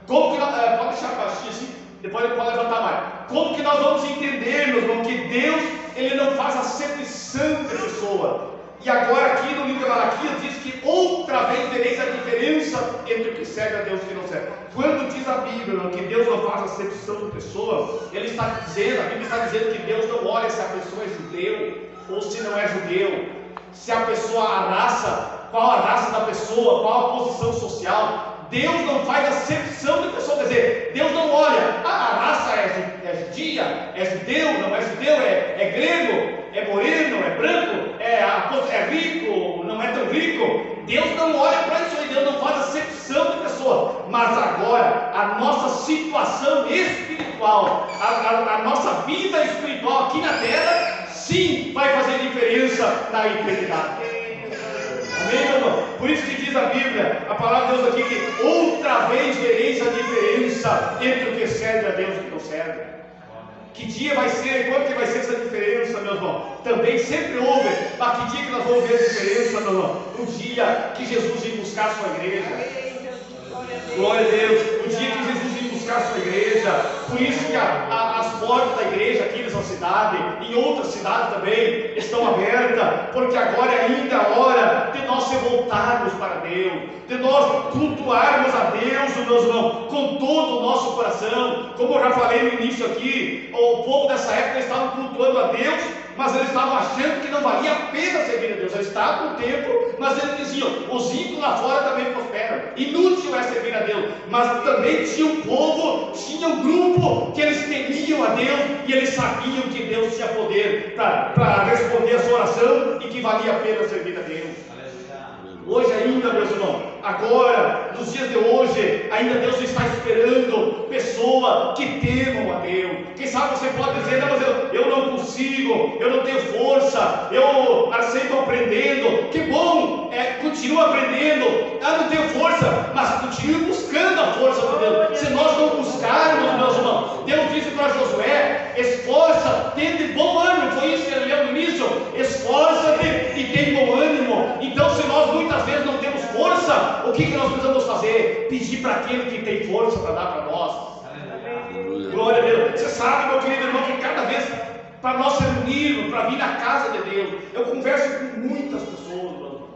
Speaker 1: como que nós, pode deixar baixinho assim, depois ele pode levantar mais. Como que nós vamos entender, meus irmãos, que Deus, Ele não faz acepção de pessoa. E agora aqui no livro de Malaquias diz que outra vez vereis a diferença entre o que serve a Deus e o que não serve. Quando diz a Bíblia que Deus não faz acepção de pessoa, Ele está dizendo, a Bíblia está dizendo que Deus não olha se a pessoa é judeu ou se não é judeu, se a pessoa, a raça, qual a raça da pessoa, qual a posição social. Deus não faz acepção de pessoa, quer dizer, Deus não olha, a raça é judia, é judeu, não é judeu, é grego, é moreno, é branco, é rico, não é tão rico. Deus não olha para isso aí, Deus não faz acepção de pessoa. Mas agora, a nossa situação espiritual, a nossa vida espiritual aqui na terra, sim, vai fazer diferença na eternidade. Amém, meu irmão? Por isso que diz a Bíblia, a palavra de Deus aqui, que outra vez vereis a diferença entre o que serve a Deus e o que não serve. Que dia vai ser, quando que vai ser essa diferença, meu irmão? Também sempre houve, mas que dia que nós vamos ver a diferença, meu irmão? No dia que Jesus vir buscar a sua igreja. Glória a Deus, o dia que Jesus vir buscar a sua igreja. Por isso que as portas da igreja aqui nessa cidade, em outras cidades também, estão abertas, porque agora ainda é a hora de nós se voltarmos para Deus, de nós cultuarmos a Deus, meus irmãos, com todo o nosso coração. Como eu já falei no início aqui, o povo dessa época estava cultuando a Deus, mas eles estavam achando que não valia a pena servir a Deus. Eles estavam no templo, mas eles diziam, os ímpios lá fora também prosperam, inútil é servir a Deus. Mas também tinha um povo, tinha um grupo que eles temiam a Deus, e eles sabiam que Deus tinha poder para responder a sua oração, e que valia a pena servir a Deus. Hoje ainda, meus irmãos, agora, nos dias de hoje, ainda Deus está esperando pessoas que temam a Deus. Quem sabe você pode dizer, não, mas eu não consigo, eu não tenho força, eu sempre aprendendo. Que bom, continua aprendendo. Não tenho força, mas continue buscando a força de Deus. Se nós não buscarmos, meus irmãos, Deus disse para Josué, esforça, tende bom ânimo. Foi isso que ele leu no início, esforça-te e tem bom ânimo. Então, se nós muitas vezes não temos força, o que nós precisamos fazer? Pedir para aquele que tem força para dar para nós. Glória a Deus. Você sabe, meu querido irmão, que cada vez para nós se reunirmos, para vir na casa de Deus, eu converso com muitas pessoas, irmão,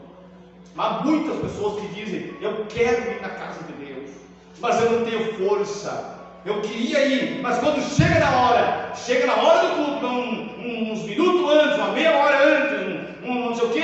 Speaker 1: mas muitas pessoas que dizem, eu quero ir na casa de Deus, mas eu não tenho força. Eu queria ir, mas quando chega na hora do culto, uns minutos antes, uma meia hora antes, não sei o que,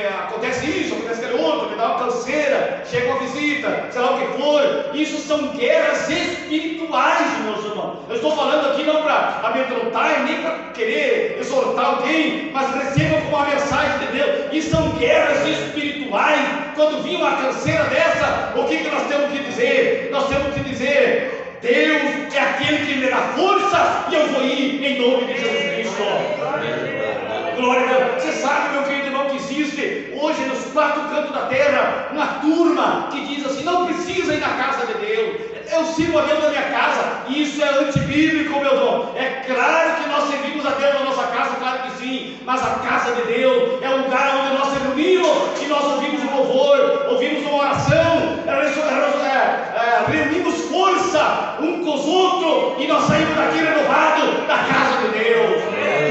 Speaker 1: acontece isso, acontece aquele outro, me dá uma canseira, chega uma visita, sei lá o que for. Isso são guerras espirituais, meus irmãos. Eu estou falando aqui não para amedrontar, nem para querer exortar alguém, mas receba como uma mensagem de Deus. E são guerras espirituais. Quando vir uma canseira dessa, o que nós temos que dizer? Nós temos que dizer, Deus é aquele que me dá força, e eu vou ir em nome de Jesus Cristo. Glória a Deus. Você sabe, meu querido irmão, que existe hoje nos quatro cantos da terra uma turma que diz assim, não precisa ir na casa de Deus, eu sirvo a Deus na minha casa. E isso é antibíblico, meu irmão. É claro que nós servimos a Deus na nossa casa, claro que sim, mas a casa de Deus é o lugar onde nós nos reunimos e nós ouvimos o louvor, ouvimos uma oração, reunimos força um com os outros, e nós saímos daqui renovados da casa de Deus.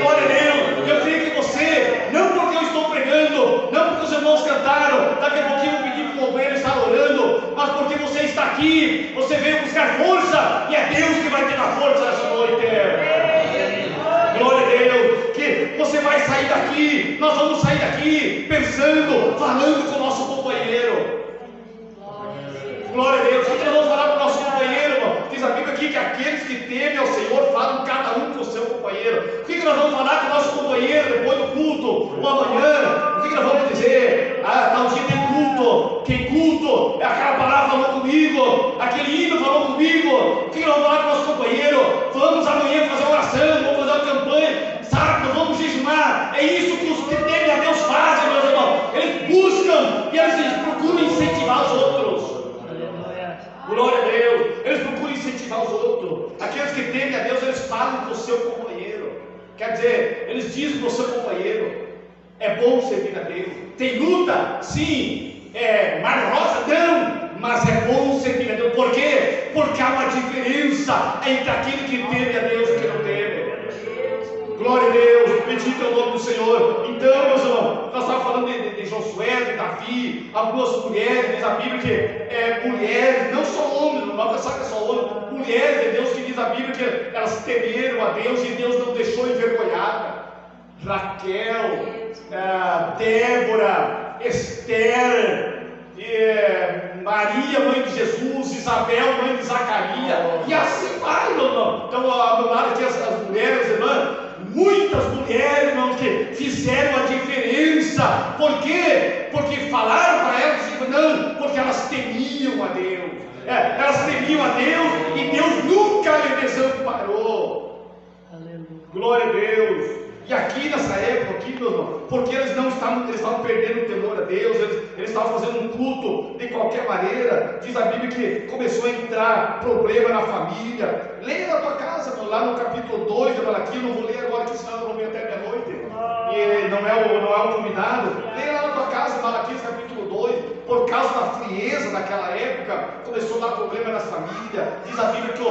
Speaker 1: Glória a Deus. Eu creio que você, não porque eu estou pregando, não porque os irmãos cantaram, daqui a pouquinho eu vou pedir para o governo estar orando, mas porque você está aqui, você veio buscar força, e é Deus que vai te dar força nessa noite. Glória a Deus. Que você vai sair daqui, nós vamos sair daqui pensando, falando com o nosso companheiro. Glória a Deus. O que nós vamos falar para o nosso companheiro, irmão? Diz a Bíblia aqui que aqueles que temem ao Senhor falam cada um com o seu companheiro. O que nós vamos falar com o nosso companheiro depois do culto, ou amanhã? O que nós vamos dizer? Tal dia tem culto. Que culto? Aquela palavra falou comigo, aquele hino falou comigo. O que nós vamos falar com o nosso companheiro? Vamos amanhã fazer uma oração, vamos fazer uma campanha, sabe? Nós vamos jejuar. É isso que os que temem a Deus fazem, meus irmãos. Eles buscam e eles procuram incentivar os outros. Glória a Deus. Eles procuram incentivar os outros. Aqueles que temem a Deus, eles falam com o seu companheiro. Quer dizer, eles dizem para o seu companheiro: é bom servir a Deus. Tem luta? Sim. É mar rosa? Não. Mas é bom servir a Deus. Por quê? Porque há uma diferença entre aquele que teme a Deus e que não teme. Glória a Deus, bendito é o nome do Senhor. Então, meus irmãos, nós estávamos falando de Josué, de Davi, algumas mulheres, diz a Bíblia que mulheres, não só homens, não vai pensar que é só homens, mulheres de Deus, que diz a Bíblia que elas temeram a Deus e Deus não deixou envergonhada. Raquel, Débora, Esther, Maria, mãe de Jesus, Isabel, mãe de Zacarias, e assim vai, meu irmão. Então, ao meu lado aqui, as mulheres, irmã, muitas mulheres, irmãos, que fizeram a diferença. Por quê? Porque falaram para elas, não, porque elas temiam a Deus. Elas temiam a Deus e Deus nunca lhe desamparou. Glória a Deus. E aqui nessa época, aqui, meu irmão, porque eles estavam perdendo o temor a Deus, eles estavam fazendo um culto de qualquer maneira. Diz a Bíblia que começou a entrar problema na família. Leia na tua casa, meu, lá no capítulo 2 de Malaquias. Eu não vou ler agora, porque senão eu vou ler até meia-noite. E não é o convidado. Leia lá na tua casa, Malaquias capítulo 2. Por causa da frieza daquela época, começou a dar problema nas famílias. Diz a Bíblia que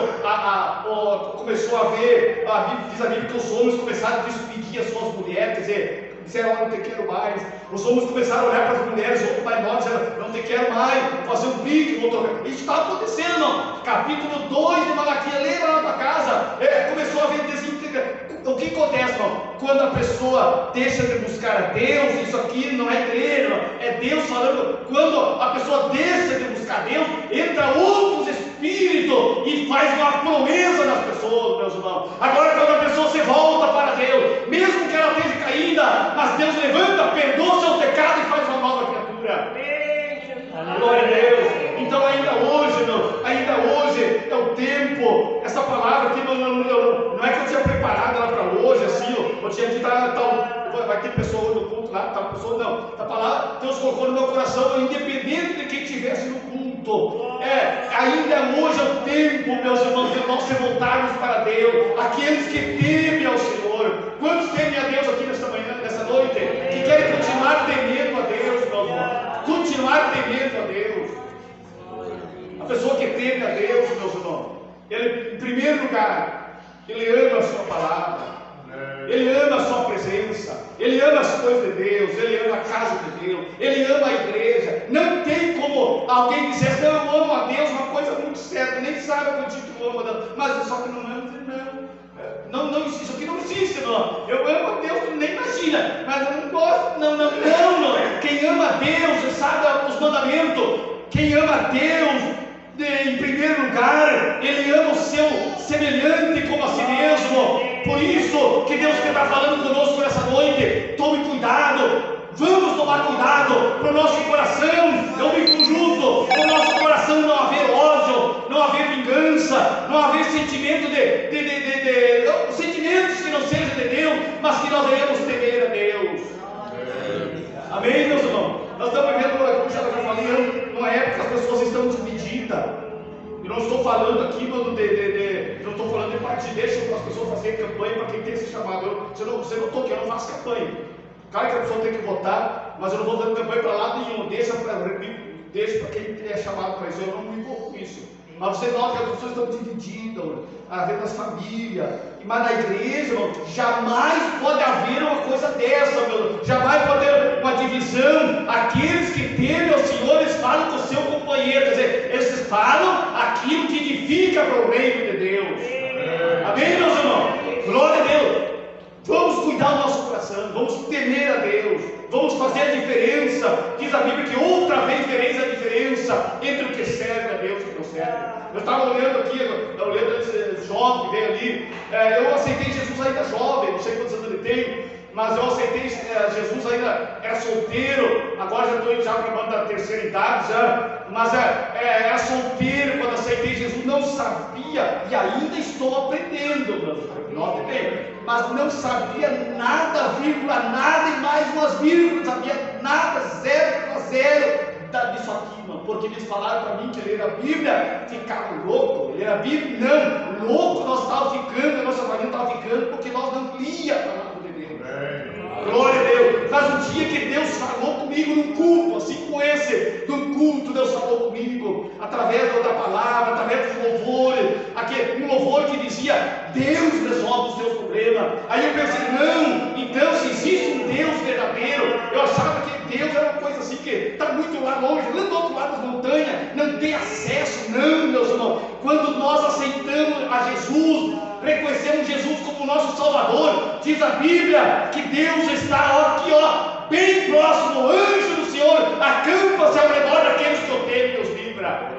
Speaker 1: começou a haver, diz a Bíblia que os homens começaram a despedir as suas mulheres, quer dizer, disseram: não te quero mais. Os homens começaram a olhar para as mulheres, outros mais novos, disseram: não te quero mais, fazer um pique, isso está acontecendo, não? Capítulo 2 de Malaquias, lembra lá na tua casa, começou a haver desintegração. O que acontece, irmão? Quando a pessoa deixa de buscar a Deus, isso aqui não é igreja, não, é Deus falando. Quando a pessoa deixa de buscar a Deus, entra outros espíritos e faz uma promessa nas pessoas, meus irmãos. Agora, quando a pessoa se volta para Deus, mesmo que ela esteja caída, mas Deus levanta, perdoa o seu pecado e faz uma nova criatura. Glória a Deus. Então, ainda hoje é o tempo. Essa palavra aqui não é que eu tinha preparado ela para hoje, assim, eu tinha dito, vai ter pessoa hoje no culto lá, tal pessoa, não. A palavra Deus colocou no meu coração, independente de quem estivesse no culto. Ainda hoje é o tempo, meus irmãos, de nós se voltarmos para Deus. Aqueles que temem ao Senhor. Quantos temem a Deus aqui nesta manhã, nessa noite? Que querem continuar temendo a Deus, meus irmãos. Continuar temendo a Deus. A pessoa que teme a Deus, meus irmãos, ele, em primeiro lugar, ele ama a sua palavra, ele ama a sua presença, ele ama as coisas de Deus, ele ama a casa de Deus, ele ama a igreja. Não tem como alguém dizer: não, eu amo a Deus, uma coisa muito certa, nem sabe quanto que ama a Deus, mas só que não ama. Não, isso aqui não existe, não. Eu amo a Deus, tu nem imagina, mas eu não gosto, não. Quem ama a Deus sabe os mandamentos. Quem ama a Deus, em primeiro lugar, ele ama o seu semelhante como a si mesmo. Por isso que Deus está falando conosco nessa noite. Tome cuidado. Vamos tomar cuidado para o nosso coração. Eu me conjunto para o nosso coração não haver ódio, não haver vingança, não haver sentimento sentimentos que não sejam de Deus, mas que nós devemos temer a Deus. Amém, meus irmãos? Nós estamos vivendo, como eu já falei, numa época que as pessoas estão divididas. E não estou falando aqui, não estou falando de partido. Deixa as pessoas fazerem campanha para quem tem esse chamado. Você não estou aqui, eu não faço campanha. Claro que a pessoa tem que votar, mas eu não vou fazer campanha para lado nenhum. Deixa para quem é chamado para isso. Eu não me envolvo com isso. Mas você nota que as pessoas estão divididas, a ver das famílias. Mas na igreja, irmão, jamais pode haver uma coisa dessa, meu. Jamais pode haver uma divisão. Aqueles que temem ao Senhor, eles falam com o seu companheiro. Quer dizer, eles falam aquilo que edifica para o reino de Deus. Amém, meus irmãos? Glória a Deus. Vamos cuidar do nosso coração, vamos a diferença. Diz a Bíblia que outra vez vereis a diferença entre o que serve a Deus e o que não serve. Eu estava olhando aqui, olhando esse jovem que veio ali. Eu aceitei Jesus ainda jovem, não sei quantos anos ele tem, mas eu aceitei Jesus ainda, era solteiro. Agora já estou já acabando da terceira idade já, mas era solteiro quando aceitei Jesus. Não sabia, e ainda estou aprendendo, note bem, mas não sabia nada, vírgula, nada e mais umas vírgulas, não sabia nada, 0,0 disso aqui, mano, porque eles falaram para mim que ele era Bíblia, ficava louco. Ele era Bíblia, não, louco nós estávamos ficando, a nossa família estava ficando, porque nós não lia a palavra de Deus. Glória a Deus. Mas um dia que Deus falou comigo num culto, assim como esse, num culto, Deus falou comigo, através da palavra, através dos louvores, um louvor que dizia, Deus resolve os seus problemas. Aí eu pensei, não, então se existe um Deus verdadeiro, eu achava que Deus era uma coisa assim que está muito lá longe, lá do outro lado das montanhas, não tem acesso. Não, meus irmãos, quando nós aceitamos a Jesus, reconhecemos Jesus como nosso Salvador, diz a Bíblia que Deus está aqui, ó, bem próximo. O anjo do Senhor acampa-se ao redor daqueles que o temem, Deus livra.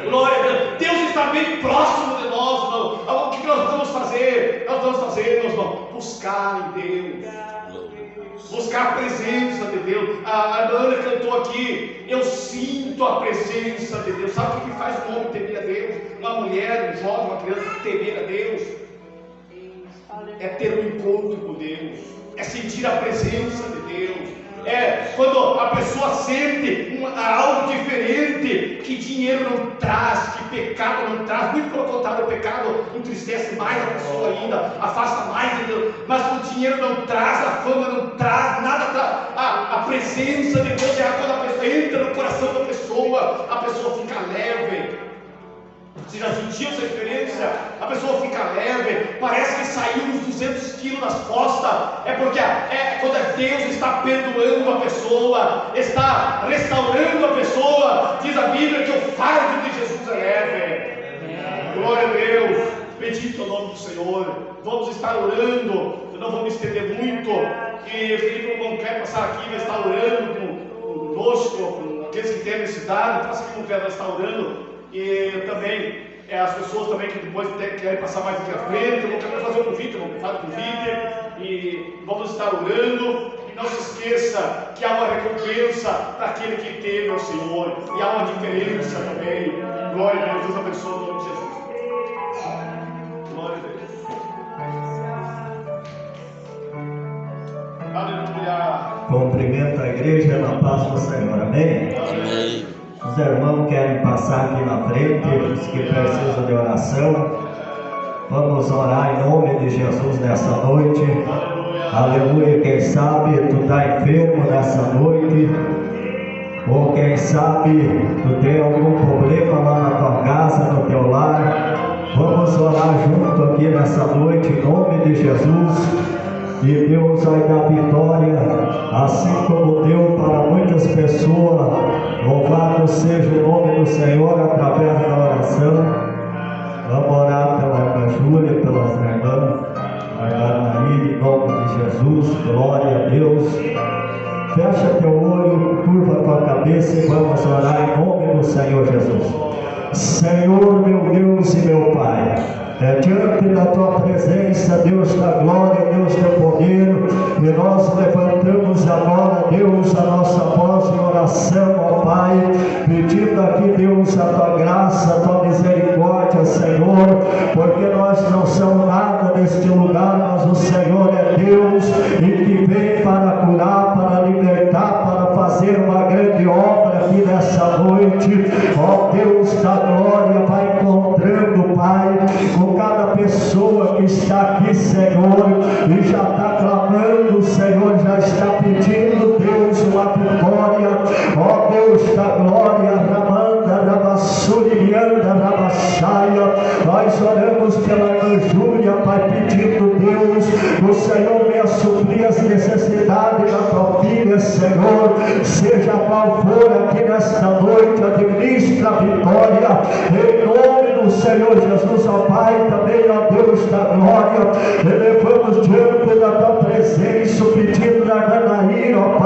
Speaker 1: Glória a Deus. Deus está bem próximo de nós, irmão. O que nós vamos fazer? Nós vamos fazer, meus irmãos, buscar em Deus, buscar a presença de Deus. A Ana cantou aqui, eu sinto a presença de Deus. Sabe o que faz um homem temer a Deus? Uma mulher, um jovem, uma criança temer a Deus é ter um encontro com Deus, é sentir a presença de Deus. É quando a pessoa sente algo diferente, que dinheiro não traz, que pecado não traz. Muito pelo contrário, o pecado entristece mais a pessoa ainda, afasta mais de Deus. Mas o dinheiro não traz, a fama não traz, nada traz. A presença de Deus é quando a pessoa entra no coração da pessoa, a pessoa fica leve. Você já sentiu essa experiência? A pessoa fica leve, parece que saiu uns 200 quilos das costas. É porque quando Deus está perdoando a pessoa, está restaurando a pessoa. Diz a Bíblia que o fardo de Jesus é leve. Glória a Deus. Bendito é o nome do Senhor. Vamos estar orando, eu não vou me estender muito. E Felipe não quer passar aqui, vai estar orando conosco, com aqueles que têm necessidade. Passa aqui, não quer estar orando. E também as pessoas também que depois querem passar mais aqui à frente, eu vou querer fazer um convite, e vamos estar orando. E não se esqueça que há uma recompensa para aquele que teme ao Senhor, e há uma diferença também. Glória a Deus, Deus abençoe o nome de Jesus. Glória a Deus. Aleluia.
Speaker 10: Cumprimento a igreja na paz do Senhor, amém?
Speaker 6: Amém.
Speaker 10: Os irmãos querem passar aqui na frente, os que precisam de oração. Vamos orar em nome de Jesus nessa noite. Aleluia. Quem sabe tu está enfermo nessa noite, ou quem sabe tu tem algum problema lá na tua casa, no teu lar. Vamos orar junto aqui nessa noite em nome de Jesus. E Deus vai dar vitória, assim como deu para muitas pessoas. Louvado seja o nome do Senhor através da oração. Vamos orar pela irmã Júlia, pelas irmãs, a irmã Maria, em nome de Jesus. Glória a Deus. Fecha teu olho, curva tua cabeça e vamos orar em nome do Senhor Jesus. Senhor, meu Deus e meu Pai, diante da tua presença, Deus da glória, Deus do poder, e nós levantamos agora, Deus, a nossa voz em oração, ó Pai, pedindo aqui, Deus, a tua graça, a tua misericórdia, Senhor, porque nós não somos nada neste lugar, mas o Senhor é Deus, e que vem para curar, para libertar, para fazer uma grande obra aqui nessa noite. Ó Deus da glória, vai encontrando, Pai, com cada pessoa que está aqui, Senhor, e já está clamando, Senhor, já está pedindo, Deus, uma vitória. Ó Deus da glória, Ramanda, Rabassurianda, Rabassaia, nós oramos pela irmã Júlia, Pai, pedindo, Deus, o Senhor venha suprir as necessidades da tua filha, Senhor, seja qual for aqui nesta noite, administra a vitória, em nome do Senhor Jesus, ó Pai, também, ó Deus da glória, elevamos diante da tua presença, pedindo da Anaíra, ó Pai,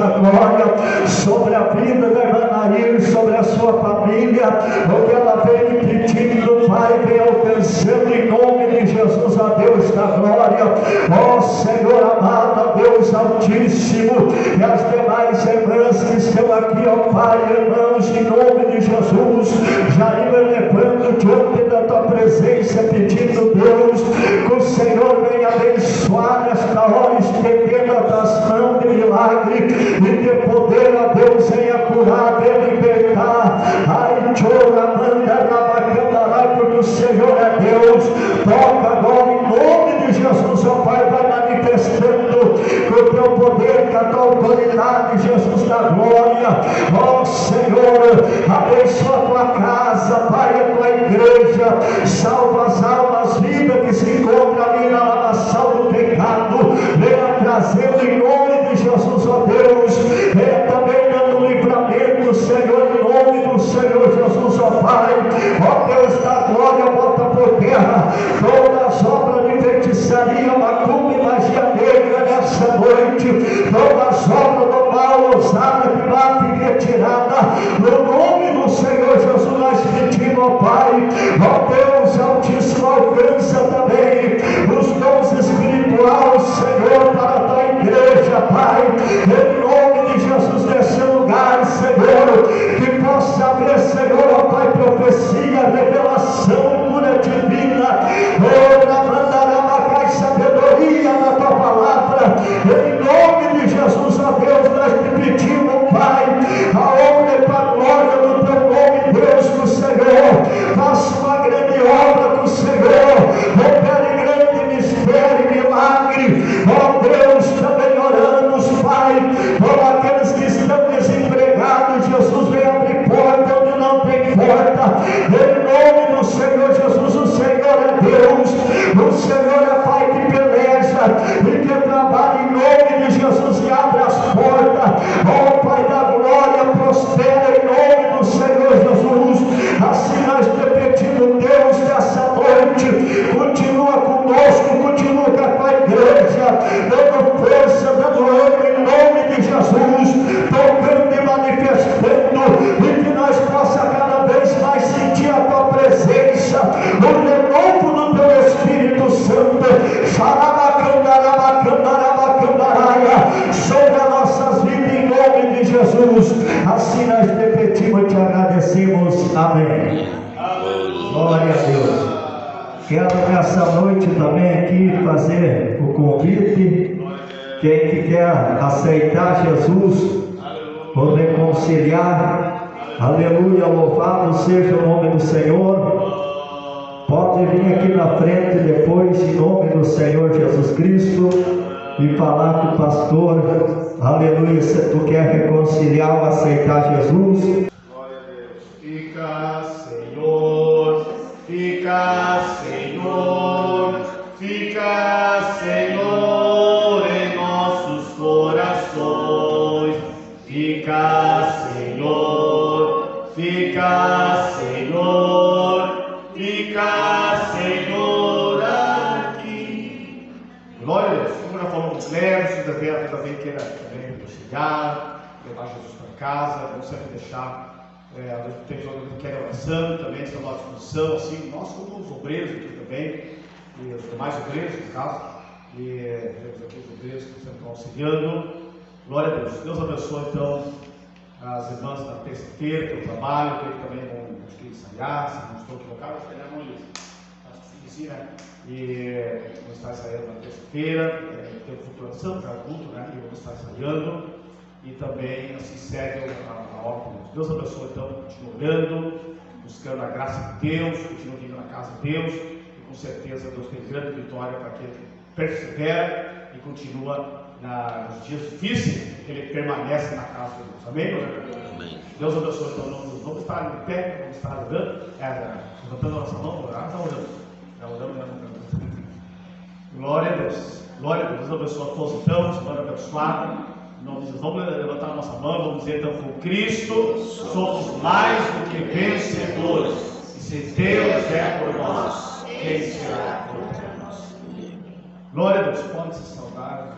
Speaker 10: da glória, sobre a vida da irmã Nair, sobre a sua família, o que ela vem pedindo, Pai, vem alcançando em nome de Jesus, a Deus da glória. Ó Senhor amado, Deus Altíssimo, e as demais irmãs que estão aqui, ó Pai, irmãos, em nome de Jesus, já iam elevando diante da tua presença, pedindo, Deus, que o Senhor venha abençoar nesta hora, estendendo as tuas mãos de milagre e de poder, a Deus, venha curar, venha libertar. Ai, chora, manda, rabacandarai, porque o Senhor é Deus. Toca agora em nome de Jesus, ó Pai, vai manifestando com o teu poder, com a tua autoridade, Jesus da glória. Ó Senhor, abençoa a tua casa, Pai, a tua igreja, salva as almas vivas que se encontram ali na lavação do pecado, venha trazendo em nome de Jesus, ó Deus, venha também dando livramento, Senhor, em nome do Senhor Jesus, ó Pai. Ó Deus da glória, bota por terra todas as obras de feitiçaria, macumba e magia negra nessa noite, todas as obras do mal, ousada, que bate e retirada, no nome do Senhor Jesus nós pedimos, ó Pai. Ó Deus Altíssimo, alcança também os dons espirituais, Senhor, para a tua igreja, Pai, em nome de Jesus, nesse lugar, Senhor, que possa haver, Senhor, ó Pai, profecia, revelação, cura divina, na mandarabacai, sabedoria na tua palavra, em nome de Jesus, ó Deus, nós te pedimos, Pai, a honra e a glória do teu nome, Deus do Senhor, faça uma grande obra com o Senhor, opere grande mistério, milagre, ó Deus, também oramos, Pai, por aqueles que estão desempregados, Jesus, vem abrir porta onde não tem porta, em nome do Senhor Jesus. O Senhor é Deus, o Senhor é Pai que peleja e que trabalha em nome de Jesus e abre as portas, ó Pai da glória, prospera em nome do Senhor Jesus. Assim nós te pedimos, Deus, nessa noite, continua conosco, continua com a tua igreja, dando força, dando ânimo em nome de Jesus, tocando e manifestando, e que nós possamos cada vez mais sentir a tua presença, o renovo do teu Espírito Santo, sobre as nossas vidas em nome de Jesus. Assim nós te pedimos e te agradecemos. Amém. Glória a Deus. Quero nessa noite também aqui fazer o convite. Quem que quer aceitar Jesus ou reconciliar, aleluia, louvado seja o nome do Senhor, pode vir aqui na frente depois, em nome do Senhor Jesus Cristo, e falar com o pastor, aleluia, se tu quer reconciliar ou aceitar Jesus.
Speaker 1: Glória a Deus. Fica, Senhor, fica, Senhor, fica, Senhor, em nossos corações. Fica, Senhor, fica, Senhor, fica, Senhor, aqui. Glória a Deus. Como já falamos dos leves, se também queira também chegar, levar Jesus para casa, vamos sempre deixar. Tem pessoas que querem oração também, estão à disposição, assim, nós como os obreiros aqui também, e os demais obreiros, no caso, e temos aqui os obreiros que sempre estão auxiliando. Glória a Deus. Deus abençoe então as irmãs da terça-feira, que eu trabalho, que também vão ensaiar, se não estou equivocado, acho que ele é uma lista. Acho que sim, né? E vamos estar ensaiando na terça-feira, tem futuração, já culto, né? E vamos estar ensaiando. E também assim segue a obra de Deus. Deus abençoe então, continue orando, buscando a graça de Deus, continue vindo na casa de Deus, e com certeza Deus tem grande vitória para aquele que persevera e continua nos dias difíceis, que ele permanece na casa de Deus. Amém, meu Deus?
Speaker 6: Amém.
Speaker 1: Deus abençoe então, vamos estar em pé, vamos estar orando, levantando a nossa mão, orar, está orando. Já orando. Glória a Deus. Glória a Deus. Deus abençoe a todos então, semana abençoada. Vamos levantar a nossa mão, vamos dizer então, com Cristo somos mais do que vencedores, e se Deus é por nós, quem será contra nós? Glória a Deus, pode se saudar.